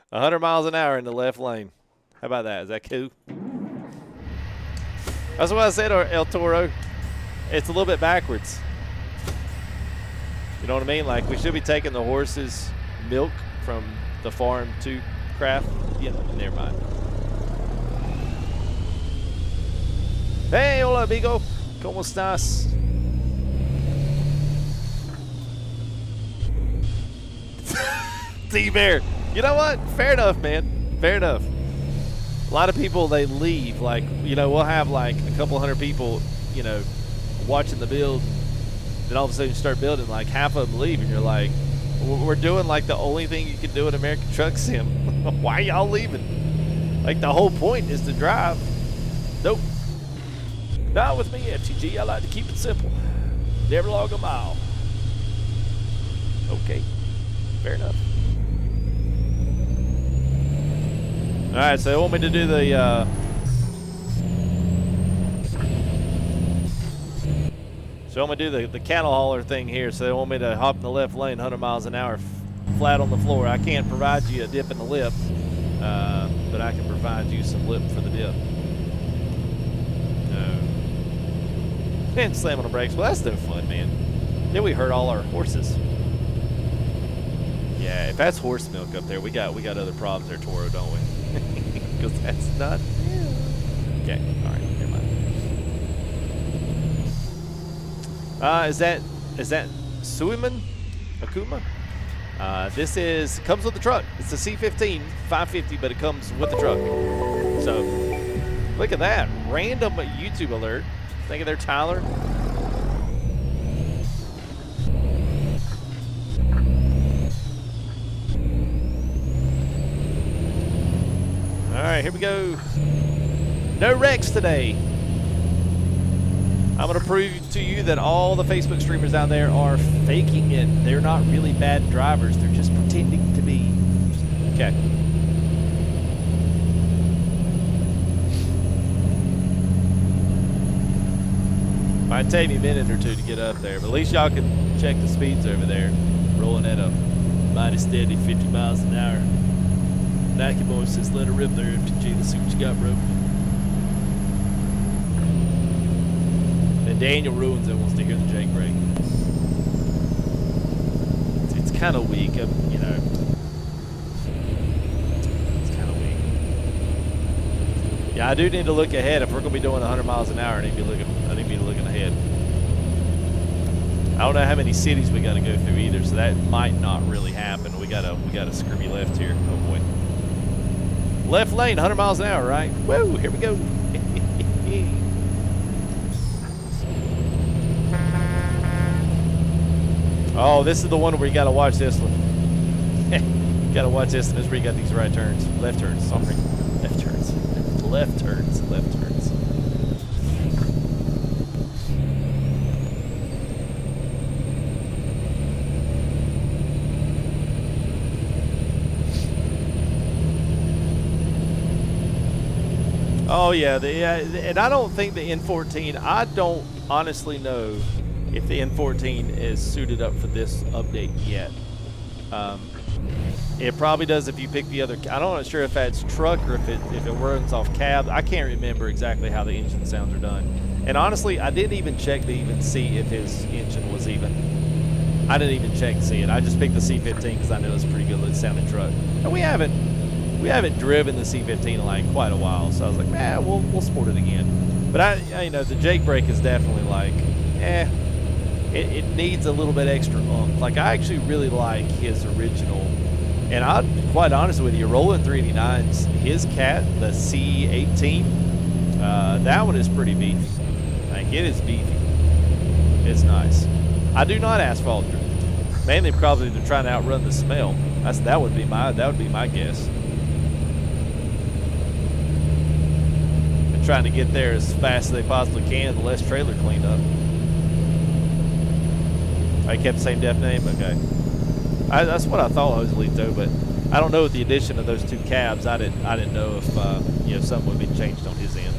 100 miles an hour in the left lane. How about that? Is that cool? That's what I said, El Toro. It's a little bit backwards. You know what I mean? Like, we should be taking the horse's milk from the farm to craft. Yeah, never mind. Hey, hola, amigo. ¿Cómo estás? T-Bear. You know what? Fair enough, man. Fair enough. A lot of people, they leave. Like, you know, we'll have like a couple hundred people, you know, watching the build. Then all of a sudden you start building, like half of them leave, and you're like, we're doing like the only thing you can do in American Truck Sim. Why are y'all leaving? Like, the whole point is to drive. Nope. Not with me, FTG. I like to keep it simple. Never log a mile. Okay. Fair enough. All right, so they want me to do the So I'm going to do the cattle hauler thing here. So they want me to hop in the left lane 100 miles an hour flat on the floor. I can't provide you a dip in the lip, but I can provide you some lip for the dip. And slam on the brakes. Well, that's no fun, man. Then we hurt all our horses. Yeah, if that's horse milk up there, we got other problems there, Toro, don't we? Because that's not. Okay, all right, never mind. Is that Suiman Akuma? This comes with the truck. It's a C15 550, but it comes with the truck. So look at that random YouTube alert. Think of there, Tyler. All right, here we go. No wrecks today. I'm going to prove to you that all the Facebook streamers out there are faking it. They're not really bad drivers. They're just pretending to be. Okay. Might take me a minute or two to get up there, but at least y'all can check the speeds over there. Rolling at a mighty steady 50 miles an hour. Nike boy says, let her rip there, FTG. Let's see what you got, bro. And Daniel Ruins it, wants to hear the Jake brake. It's kind of weak, you know. It's kind of weak. Yeah, I do need to look ahead. If we're going to be doing 100 miles an hour, I need to be looking ahead. I don't know how many cities we got to go through either, so that might not really happen. We got a scrimmy left here. Oh boy. Left lane, 100 miles an hour, right? Woo, here we go. Oh, this is the one where you got to watch this one. You got to watch this, and this is where you got these right turns. Left turns, sorry. Left turns. Left turns. Left turns. Oh yeah, and I don't think the N14. I don't honestly know if the N14 is suited up for this update yet. It probably does if you pick the other. I'm not sure if that's truck or if it runs off cab. I can't remember exactly how the engine sounds are done. And honestly, I didn't even check to even see if his engine was even. I didn't even check to see it. I just picked the C15 because I know it's a pretty good sounding truck. And we haven't driven the C15 in like quite a while, so I was like, man, we'll sport it again. But I you know, the Jake brake is definitely like, it needs a little bit extra oomph. Like I actually really like his original, and I'm quite honest with you, rolling 389s, his cat, the C18, that one is pretty beefy. Like it is beefy. It's nice. I do not asphalt drift, mainly probably to try to outrun the smell. That would be my guess. Trying to get there as fast as they possibly can, the less trailer cleaned up. I kept the same def name? Okay. That's what I thought, Joselito, but I don't know with the addition of those two cabs, I didn't know if you know, something would be changed on his end.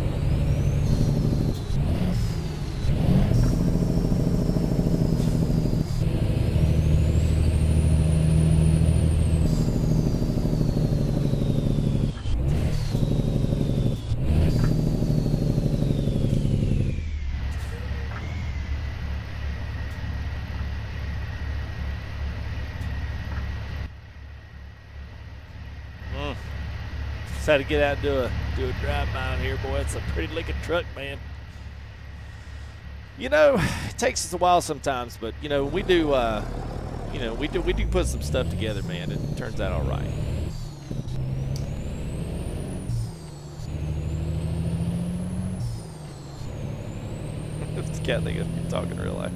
Had to get out and do a drive-by here, boy. It's a pretty looking truck, man. You know, it takes us a while sometimes, but you know, we do put some stuff together, man. It turns out all right. This cat thinks you're talking in real life.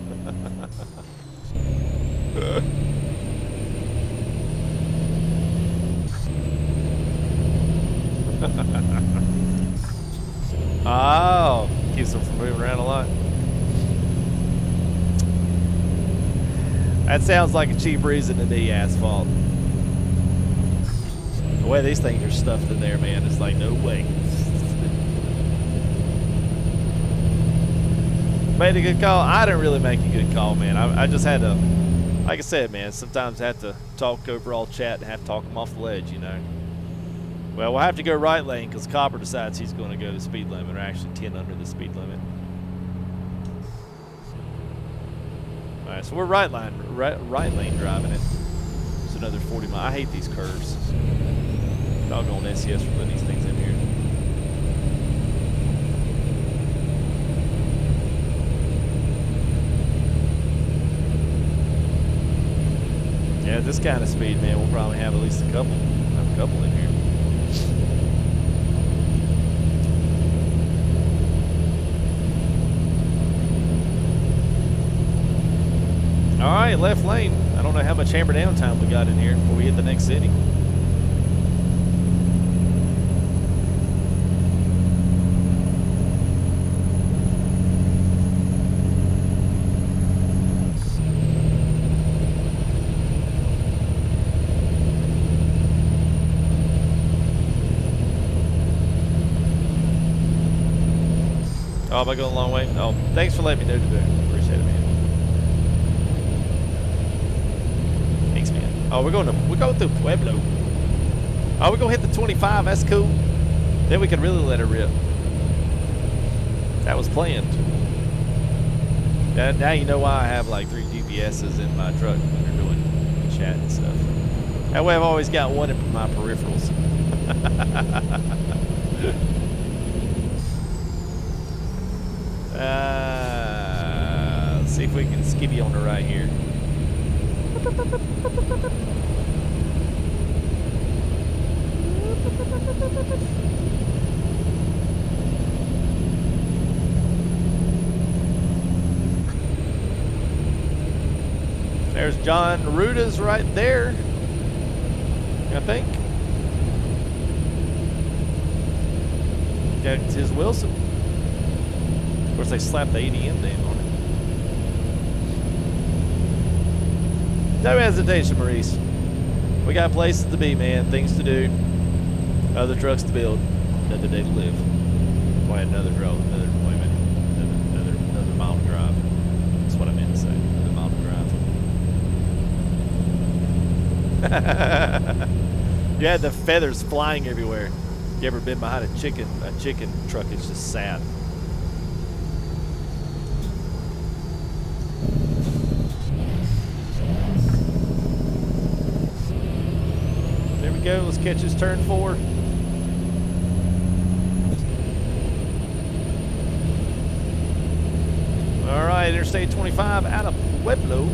Oh, keeps them from moving around a lot. That sounds like a cheap reason to be asphalt. The way these things are stuffed in there, man, it's like no way. Made a good call. I didn't really make a good call, man. I just had to, like I said, man, sometimes I have to talk overall chat and have to talk them off the ledge, you know. Well, we'll have to go right lane because Copper decides he's going to go the speed limit, or actually 10 under the speed limit. All right, so we're right lane driving it. It's another 40 miles. I hate these curves. Doggone SES for putting these things in here. Yeah, this kind of speed, man, we'll probably have at least a couple in here. All right, left lane. I don't know how much hammer down time we got in here before we hit the next city. Oh, am I going a long way? Oh, thanks for letting me know today. Appreciate it, man. Thanks, man. Oh, we're going through Pueblo. Oh, we're gonna hit the 25. That's cool. Then we can really let it rip. That was planned. Now you know why I have like 3 GPSs in my truck when you're doing chat and stuff. That way I've always got one in my peripherals. Let's see if we can skip you on the right here. There's John Ruda's right there, I think. That's his Wilson. Of course, they slapped the ADM name on it. No hesitation, Maurice. We got places to be, man. Things to do. Other trucks to build. Another day to live. Why another draw? Another mile to drive. That's what I meant to say. Another mile to drive. Yeah, the feathers flying everywhere. You ever been behind a chicken truck? It's just sad. Go. Let's catch his turn 4. All right, Interstate 25 out of Pueblo.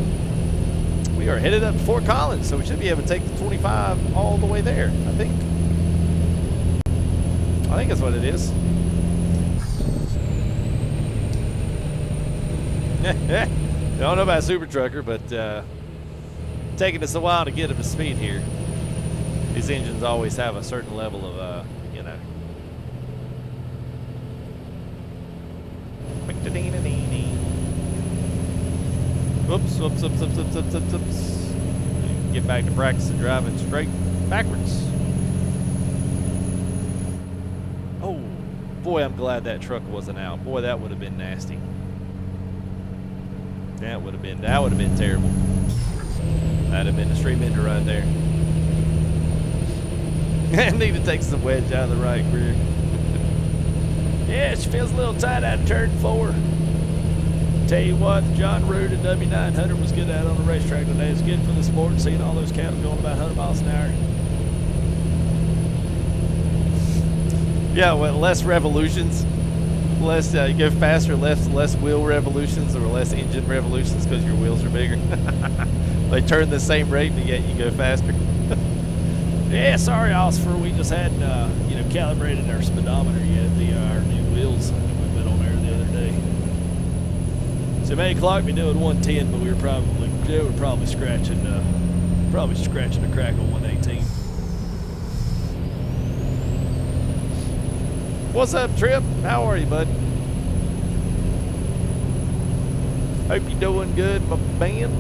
We are headed up to Fort Collins, so we should be able to take the 25 all the way there, I think. I think that's what it is. I don't know about Super Trucker, but taking us a while to get him to speed here. These engines always have a certain level of, you know. Whoops. Get back to practice of driving straight backwards. Oh, boy, I'm glad that truck wasn't out. Boy, that would have been nasty. That would have been terrible. That'd have been a street bender right there. I need to take some wedge out of the right rear. Yeah, she feels a little tight out of turn 4. Tell you what, John Root at W900 was good out on the racetrack today. It's good for the sport, seeing all those cattle going about 100 miles an hour. Yeah, well, less revolutions. Less, you go faster, less wheel revolutions or less engine revolutions because your wheels are bigger. They turn the same rate, but yet you go faster. Yeah, sorry, Oscar. We just hadn't, you know, calibrated our speedometer yet. Our new wheels that we put on there the other day. So at 8 o'clock we doing 110, but we were probably scratching a crack on 118. What's up, Trip? How are you, bud? Hope you're doing good, my man.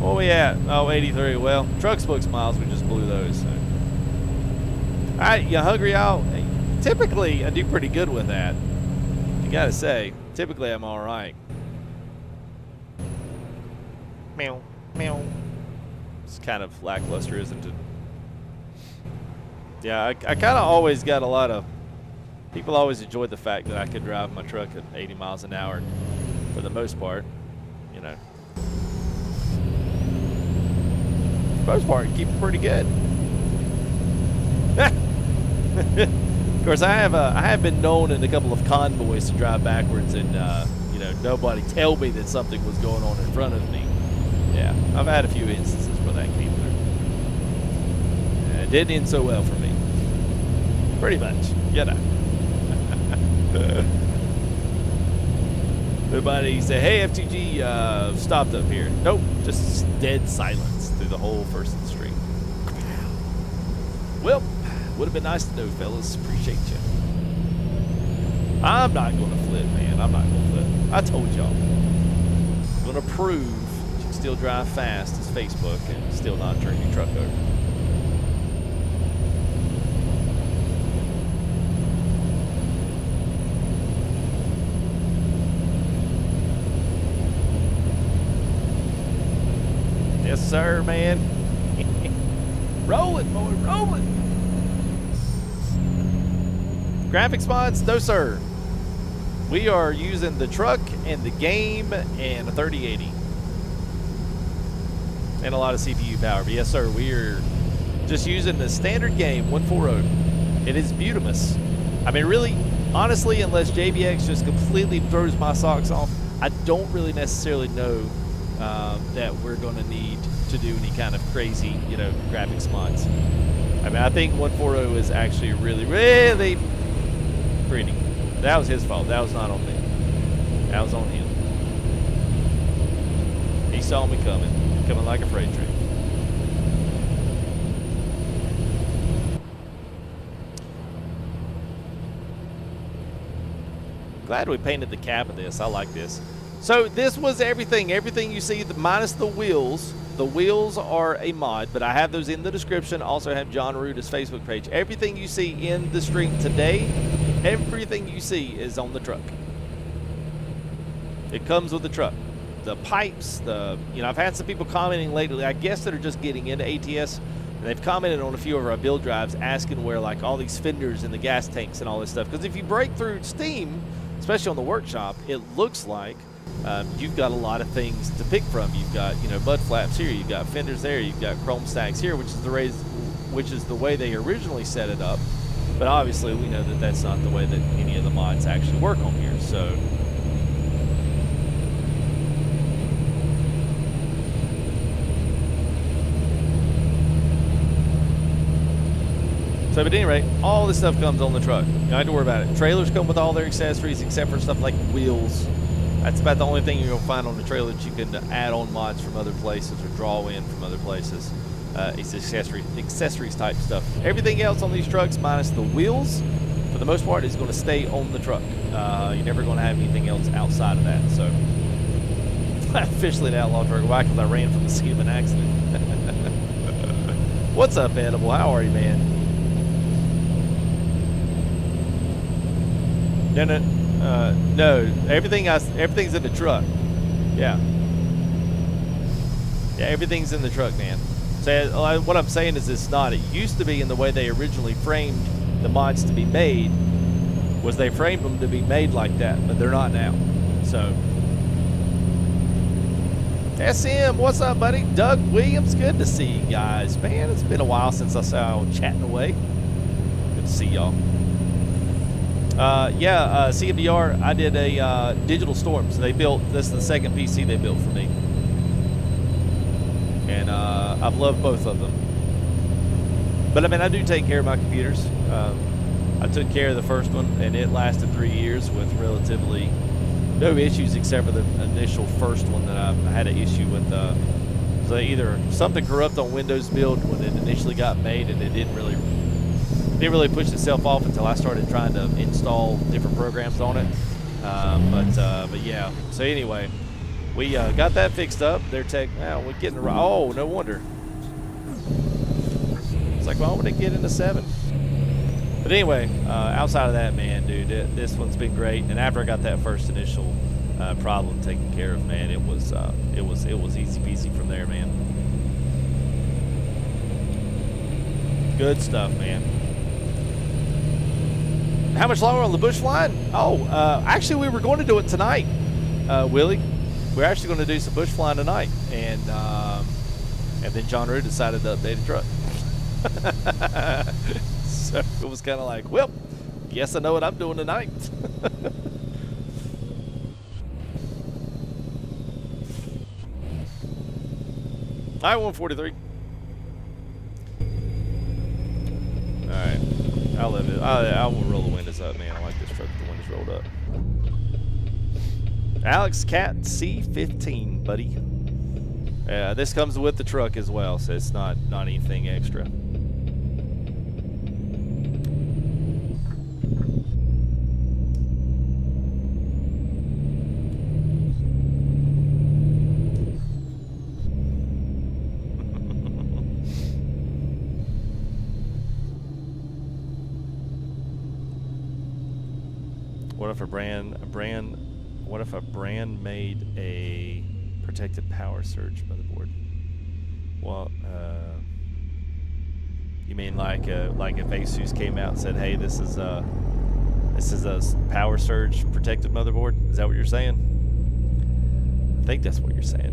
Where we at? Oh, 83. Well, trucks books miles, we just blew those. So. You hungry out? Typically, I do pretty good with that. You gotta say, typically I'm all right. Meow, meow. It's kind of lackluster, isn't it? Yeah, I kind of always got a lot of people always enjoyed the fact that I could drive my truck at 80 miles an hour for the most part, you know. For the most part, keep it pretty good. Of course, I have been known in a couple of convoys to drive backwards and, you know, nobody tell me that something was going on in front of me. Yeah, I've had a few instances where that came through. And it didn't end so well for me. Pretty much, you know. Nobody say, hey, FTG stopped up here. Nope, just dead silence through the whole first of the street. Well, would have been nice to know, fellas. Appreciate you. I'm not going to flip, man. I'm not going to flip. I told y'all. I'm going to prove you can still drive fast as Facebook and still not turn your truck over. Yes, sir, man. Roll it, boy, roll it. Graphics mods? No, sir. We are using the truck and the game and a 3080. And a lot of CPU power. But yes, sir, we are just using the standard game, 140. It is beautimous. I mean, really, honestly, unless JBX just completely throws my socks off, I don't really necessarily know that we're going to need to do any kind of crazy, you know, graphics mods. I mean, I think 140 is actually really, really pretty. That was his fault. That was not on me. That was on him. He saw me coming like a freight train. Glad we painted the cab of this. I like this. So this was everything. Everything you see, minus the wheels. The wheels are a mod, but I have those in the description. Also have John Ruda's Facebook page. Everything you see in the stream today, everything you see is on the truck. It comes with the truck. The pipes, you know, I've had some people commenting lately, I guess, that are just getting into ATS. And they've commented on a few of our build drives asking where, like, all these fenders and the gas tanks and all this stuff. Because if you break through Steam, especially on the workshop, it looks like you've got a lot of things to pick from. You've got, you know, mud flaps here, you've got fenders there, you've got chrome stacks here, which is the way they originally set it up. But obviously, we know that that's not the way that any of the mods actually work on here. So, but at any rate, all this stuff comes on the truck. You don't have to worry about it. Trailers come with all their accessories except for stuff like wheels. That's about the only thing you're going to find on the trailer that you can add on mods from other places or draw in from other places. It's accessories type stuff. Everything else on these trucks, minus the wheels, for the most part, is going to stay on the truck. You're never going to have anything else outside of that. So, officially an outlaw truck. Why? Because I ran from the scene of an accident. What's up, Edible? How are you, man? No, everything's in the truck. Yeah, everything's in the truck, man. So what I'm saying is it's not. It used to be, in the way they originally framed the mods to be made, was they framed them to be made like that, but they're not now. So, SM, what's up, buddy? Doug Williams, good to see you guys, man. It's been a while since I saw y'all chatting away. Good to see y'all. CMDR, I did a digital storm. So this is the second PC they built for me. And I've loved both of them. But I mean, I do take care of my computers. I took care of the first one, and it lasted 3 years with relatively no issues except for the initial first one that I had an issue with. So either something corrupt on Windows build when it initially got made, and it didn't really push itself off until I started trying to install different programs on it. But yeah. So anyway, we got that fixed up. We're getting oh, no wonder. It's like, why would it get into 7? But anyway, outside of that, man, dude, this one's been great. And after I got that first initial problem taken care of, man, it was easy peasy from there, man. Good stuff, man. How much longer on the bush flying? Oh, actually, we were going to do it tonight, Willie. We're actually going to do some bush flying tonight, and then John Rue decided to update the truck. So it was kind of like, well, guess I know what I'm doing tonight. All right, 143. All right, I love it. I will roll the windows up, man. I like this truck with the windows rolled up. Alex Cat C15, buddy. This comes with the truck as well, so it's not anything extra. What if a brand made a protected power surge motherboard? Well, you mean like if ASUS came out and said, "Hey, this is a power surge protected motherboard"? Is that what you're saying? I think that's what you're saying.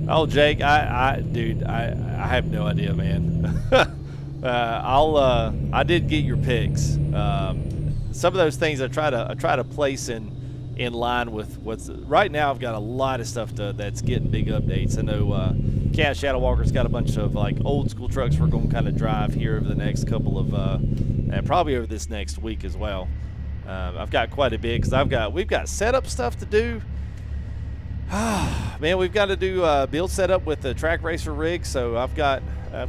Oh, Jake, dude, I have no idea, man. I did get your picks. Some of those things I try to place in line with what's right now. I've got a lot of stuff that's getting big updates. I know Cat Shadow Walker's got a bunch of like old school trucks we're going to kind of drive here over the next couple of and probably over this next week as well. I've got quite a bit because we've got setup stuff to do. Man, we've got to do build setup with the track racer rig, so I've got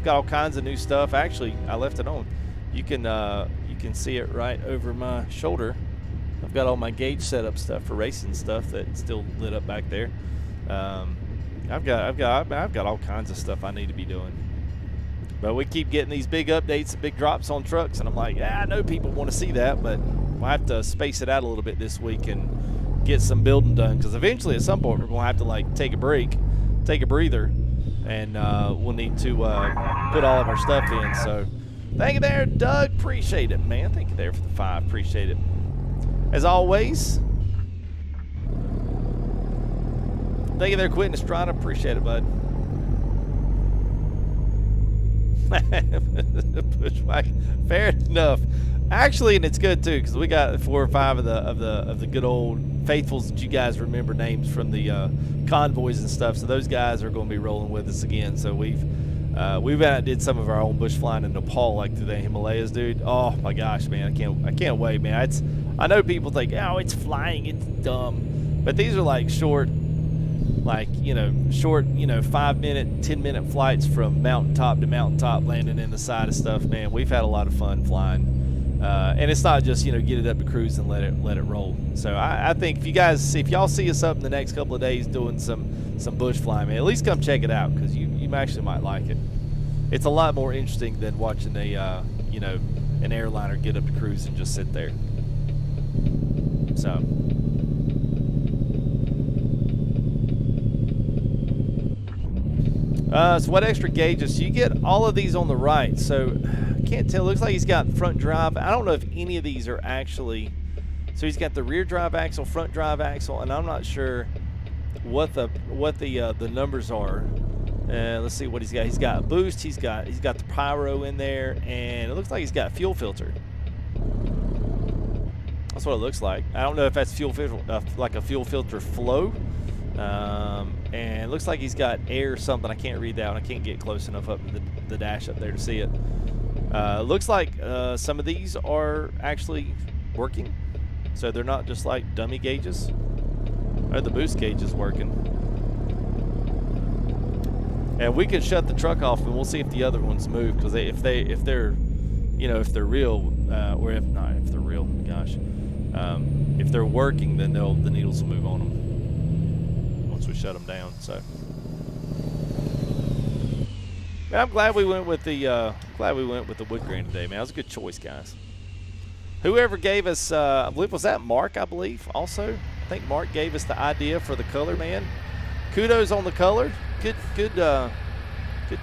all kinds of new stuff. Actually, I left it on. You can see it right over my shoulder. I've got all my gauge setup stuff for racing stuff that's still lit up back there. I've got all kinds of stuff I need to be doing. But we keep getting these big updates and big drops on trucks, and I'm like, yeah, I know people want to see that, but we'll have to space it out a little bit this week and get some building done, because eventually at some point we're going to have to like take a break, take a breather, and we'll need to put all of our stuff in. So thank you there, Doug. Appreciate it, man. Thank you there for the 5. Appreciate it. As always, thank you there, Quentin Estrada. Appreciate it, bud. Bushwhack. Fair enough. Actually, and it's good too, because we got 4 or 5 of the good old faithfuls that you guys remember names from the convoys and stuff. So those guys are going to be rolling with us again. So we've did some of our own bush flying in Nepal, like through the Himalayas, dude. Oh my gosh, man, I can't wait, man. I know people think, oh, it's flying, it's dumb, but these are like short, 5-minute, 10-minute flights from mountaintop to mountaintop, landing in the side of stuff, man. We've had a lot of fun flying, and it's not just get it up to cruise and let it roll. So I think if y'all see us up in the next couple of days doing some bush flying, man, at least come check it out, because you actually might like it. It's a lot more interesting than watching an airliner get up to cruise and just sit there. So what extra gauges? You get all of these on the right. So I can't tell. It looks like he's got front drive. I don't know if any of these are actually. So he's got the rear drive axle, front drive axle, and I'm not sure what the numbers are. Let's see what he's got. He's got boost. He's got the pyro in there, and it looks like he's got fuel filter. That's what it looks like. I don't know if that's fuel filter, like a fuel filter flow. And it looks like he's got air or something. I can't read that one. I can't get close enough up to the dash up there to see it. Looks like some of these are actually working, so they're not just like dummy gauges. Or the boost gauge is working. And we can shut the truck off, and we'll see if the other ones move, because if they're real, or if they're real, gosh, if they're working, then the needles will move on them once we shut them down. So Man, I'm glad we went with the wood grain today, man. That was a good choice, guys. Whoever gave us, I believe, was that Mark? I believe also. I think Mark gave us the idea for the color, man. Kudos on the color. Good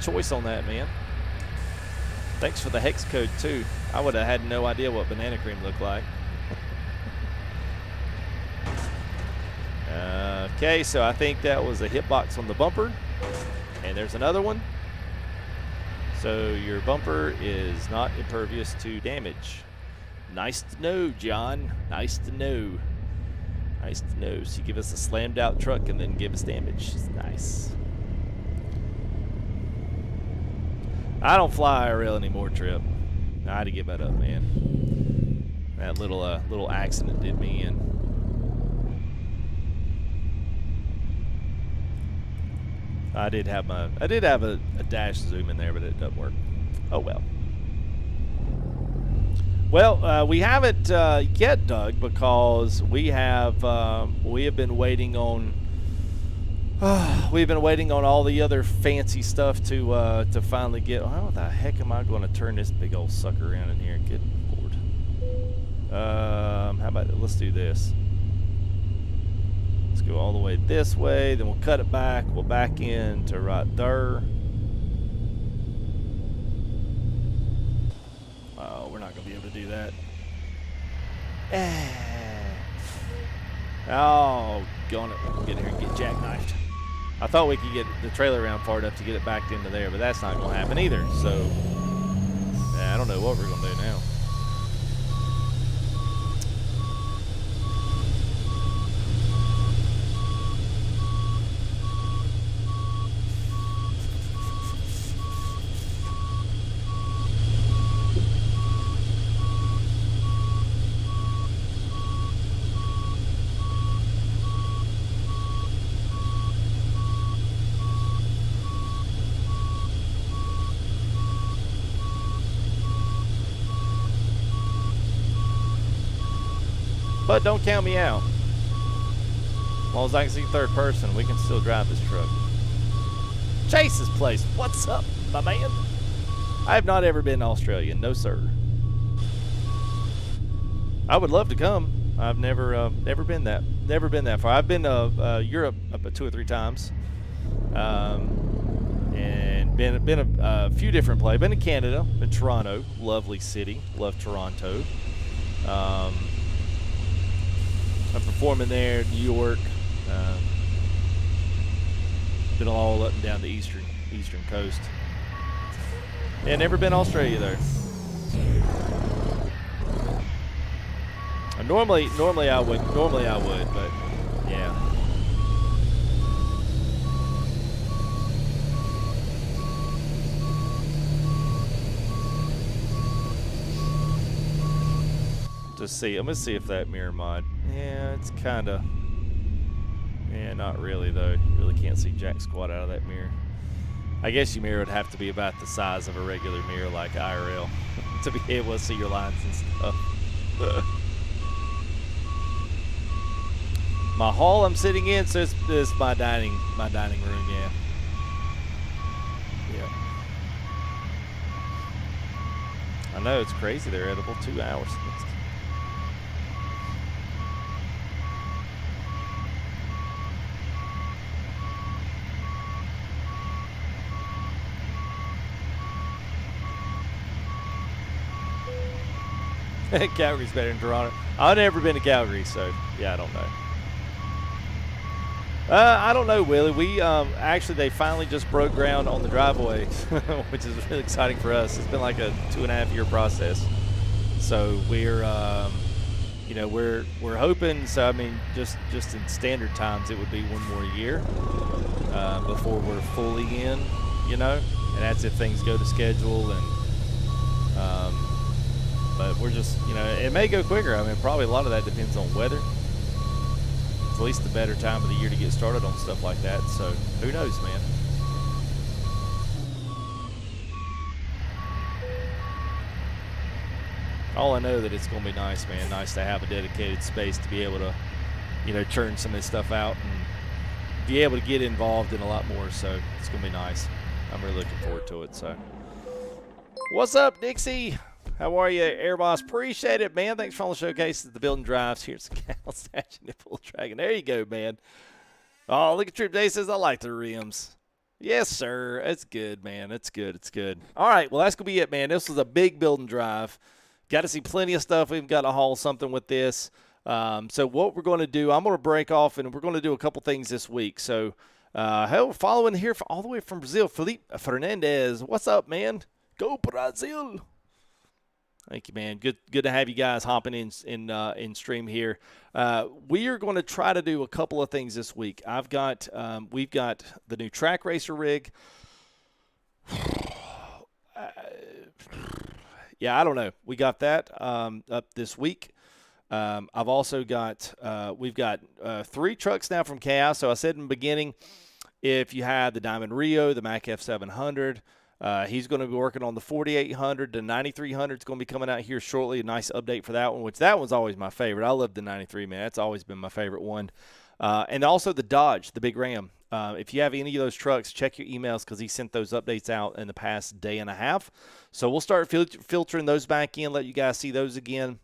choice on that, man. Thanks for the hex code too. I would have had no idea what banana cream looked like. Okay, so I think that was a hitbox on the bumper, and there's another one. So your bumper is not impervious to damage. Nice to know, John. Nice to know. Nice to know. So you give us a slammed out truck and then give us damage. It's nice. I don't fly IRL anymore, Trip. I had to give that up, man. That little accident did me in. I did have a dash zoom in there, but it doesn't work. Oh well. Well, we haven't yet, Doug, because we have been waiting on all the other fancy stuff to finally get. How the heck am I going to turn this big old sucker around in here? Good Lord. How about let's do this. Let's go all the way this way, then we'll cut it back. We'll back into right there. Oh, we're not going to be able to do that. Oh, going to get here and get jackknifed. I thought we could get the trailer around far enough to get it back into there, but that's not going to happen either. So, I don't know what we're going to do now. But don't count me out. As long as I can see third person, we can still drive this truck. Chase's place. What's up, my man? I have not ever been to Australia. No, sir. I would love to come. I've never been that far. I've been to Europe up 2 or 3 times, and been a few different places. Been to Canada, been to Toronto, lovely city. Love Toronto. I'm performing there, New York. Been all up and down the eastern coast. Yeah, never been to Australia though. Normally I would, but yeah. I'm gonna see if that mirror mod. Yeah, it's kind of. Yeah, not really though. You really can't see jack squat out of that mirror. I guess your mirror would have to be about the size of a regular mirror like IRL to be able to see your lines and stuff. My hall I'm sitting in, so this is my dining room. Yeah. Yeah. I know it's crazy. They're edible 2 hours. Calgary's better than Toronto. I've never been to Calgary, so yeah, I don't know. I don't know, Willie. We actually they finally just broke ground on the driveway, which is really exciting for us. It's been like a 2.5 year process. So we're we're hoping. So I mean, just in standard times, it would be 1 more year before we're fully in. And that's if things go to schedule and. But we're just, it may go quicker. I mean, probably a lot of that depends on weather. It's at least the better time of the year to get started on stuff like that. So who knows, man? All I know that it's going to be nice, man. Nice to have a dedicated space to be able to, churn some of this stuff out and be able to get involved in a lot more. So it's going to be nice. I'm really looking forward to it. So, what's up, Dixie? How are you, Air Boss? Appreciate it, man. Thanks for all the showcases, the building drives. Here's the cow statue and full dragon. There you go, man. Oh, look at Trip Day says I like the rims. Yes, sir. It's good, man. It's good. It's good. All right. Well, that's going to be it, man. This was a big building drive. Got to see plenty of stuff. We've got to haul something with this. So what we're going to do, I'm going to break off, and we're going to do a couple things this week. So, following here all the way from Brazil, Felipe Fernandez. What's up, man? Go Brazil. Thank you, man. Good to have you guys hopping in stream here. We are going to try to do a couple of things this week. We've got the new track racer rig. Yeah, I don't know. We got that up this week. I've also got we've got 3 trucks now from Chaos. So I said in the beginning, if you had the Diamond Rio, the Mac F700. He's going to be working on the 4800. The 9300 is going to be coming out here shortly. A nice update for that one, which that one's always my favorite. I love the 93, man. That's always been my favorite one. And also the Dodge, the big Ram. If you have any of those trucks, check your emails because he sent those updates out in the past day and a half. So we'll start filtering those back in, let you guys see those again.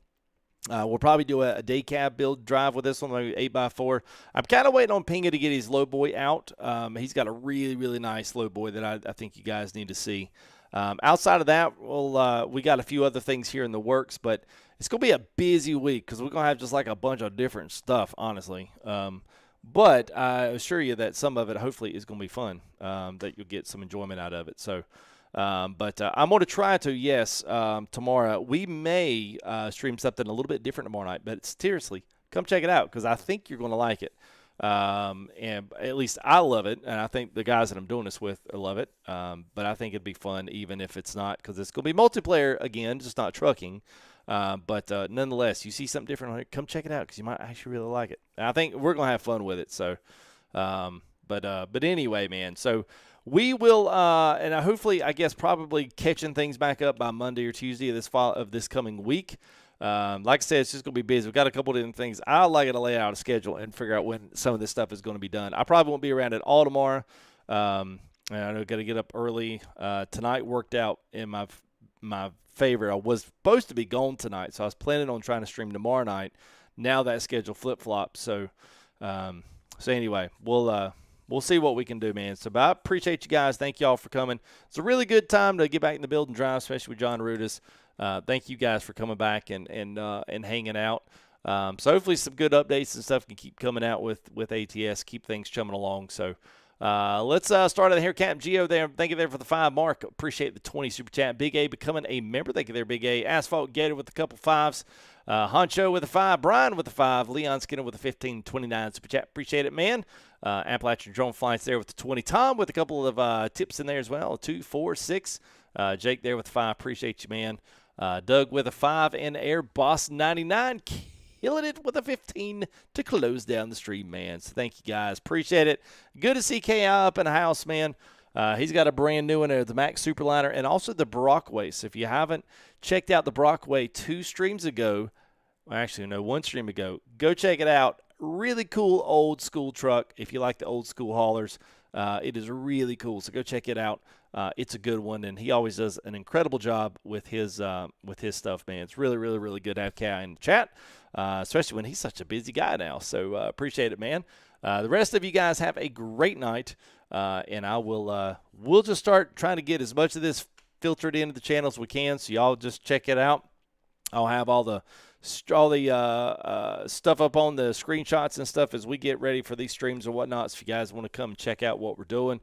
We'll probably do a day cab build drive with this one, maybe 8x4. I'm kind of waiting on Pinga to get his low boy out. He's got a really, really nice low boy that I think you guys need to see. Outside of that, we got a few other things here in the works, but it's going to be a busy week because we're going to have just like a bunch of different stuff, honestly. But I assure you that some of it hopefully is going to be fun, that you'll get some enjoyment out of it. So. But I'm going to try to, tomorrow. We may stream something a little bit different tomorrow night, but seriously, come check it out because I think you're going to like it. And at least I love it, and I think the guys that I'm doing this with love it. But I think it'd be fun even if it's not because it's going to be multiplayer again, just not trucking. But nonetheless, you see something different on it, come check it out because you might actually really like it. And I think we're going to have fun with it. So, but anyway, man, so – we will, and hopefully, I guess, probably catching things back up by Monday or Tuesday of this coming week. Like I said, it's just going to be busy. We've got a couple of different things. I like to lay out a schedule and figure out when some of this stuff is going to be done. I probably won't be around at all tomorrow. And I know I've got to get up early. Tonight worked out in my favor. I was supposed to be gone tonight, so I was planning on trying to stream tomorrow night. Now that schedule flip-flops. So anyway, we'll see what we can do, man. So, but I appreciate you guys. Thank y'all for coming. It's a really good time to get back in the building drive, especially with John Rudis. Thank you guys for coming back and hanging out. So hopefully some good updates and stuff can keep coming out with ATS, keep things chumming along. So let's start out here. Captain Geo there. Thank you there for the 5 mark. Appreciate the 20 super chat. Big A becoming a member. Thank you there, Big A. Asphalt Gator with a couple 5s. Honcho with a 5. Brian with a 5. Leon Skinner with a 15.29 super chat. Appreciate it, man. Appalachian Drone Flights there with the 20. Tom with a couple of tips in there as well. 2, 4, 6. Jake there with 5. Appreciate you, man. Doug with a 5. And Air Boss 99 killing it with a 15 to close down the stream, man. So thank you guys. Appreciate it. Good to see KI up in the house, man. He's got a brand new one there, the Max Superliner, and also the Brockway. So if you haven't checked out the Brockway 2 streams ago, actually, no, 1 stream ago, go check it out. Really cool old school truck. If you like the old school haulers, it is really cool. So go check it out. It's a good one, and he always does an incredible job with his stuff, man. It's really, really, really good to have Kai in the chat, especially when he's such a busy guy now. So appreciate it, man. The rest of you guys have a great night, and I will we'll just start trying to get as much of this filtered into the channel as we can. So y'all just check it out. I'll have all the stuff up on the screenshots and stuff as we get ready for these streams and whatnot. So if you guys want to come check out what we're doing,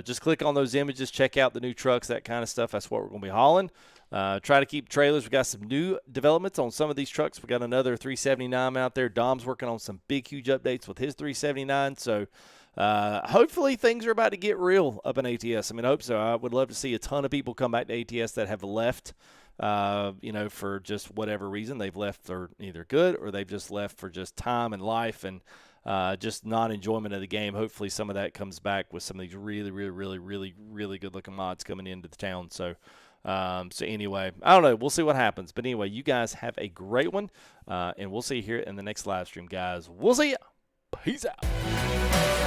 just click on those images, check out the new trucks, that kind of stuff. That's what we're going to be hauling. Try to keep trailers. We got some new developments on some of these trucks. We got another 379 out there. Dom's working on some big, huge updates with his 379. So hopefully things are about to get real up in ATS. I mean, I hope so. I would love to see a ton of people come back to ATS that have left, for just whatever reason. They've left for either good or they've just left for just time and life and just non-enjoyment of the game. Hopefully some of that comes back with some of these really, really, really, really, really good-looking mods coming into the town. So anyway, I don't know. We'll see what happens. But anyway, you guys have a great one, and we'll see you here in the next live stream, guys. We'll see ya. Peace out.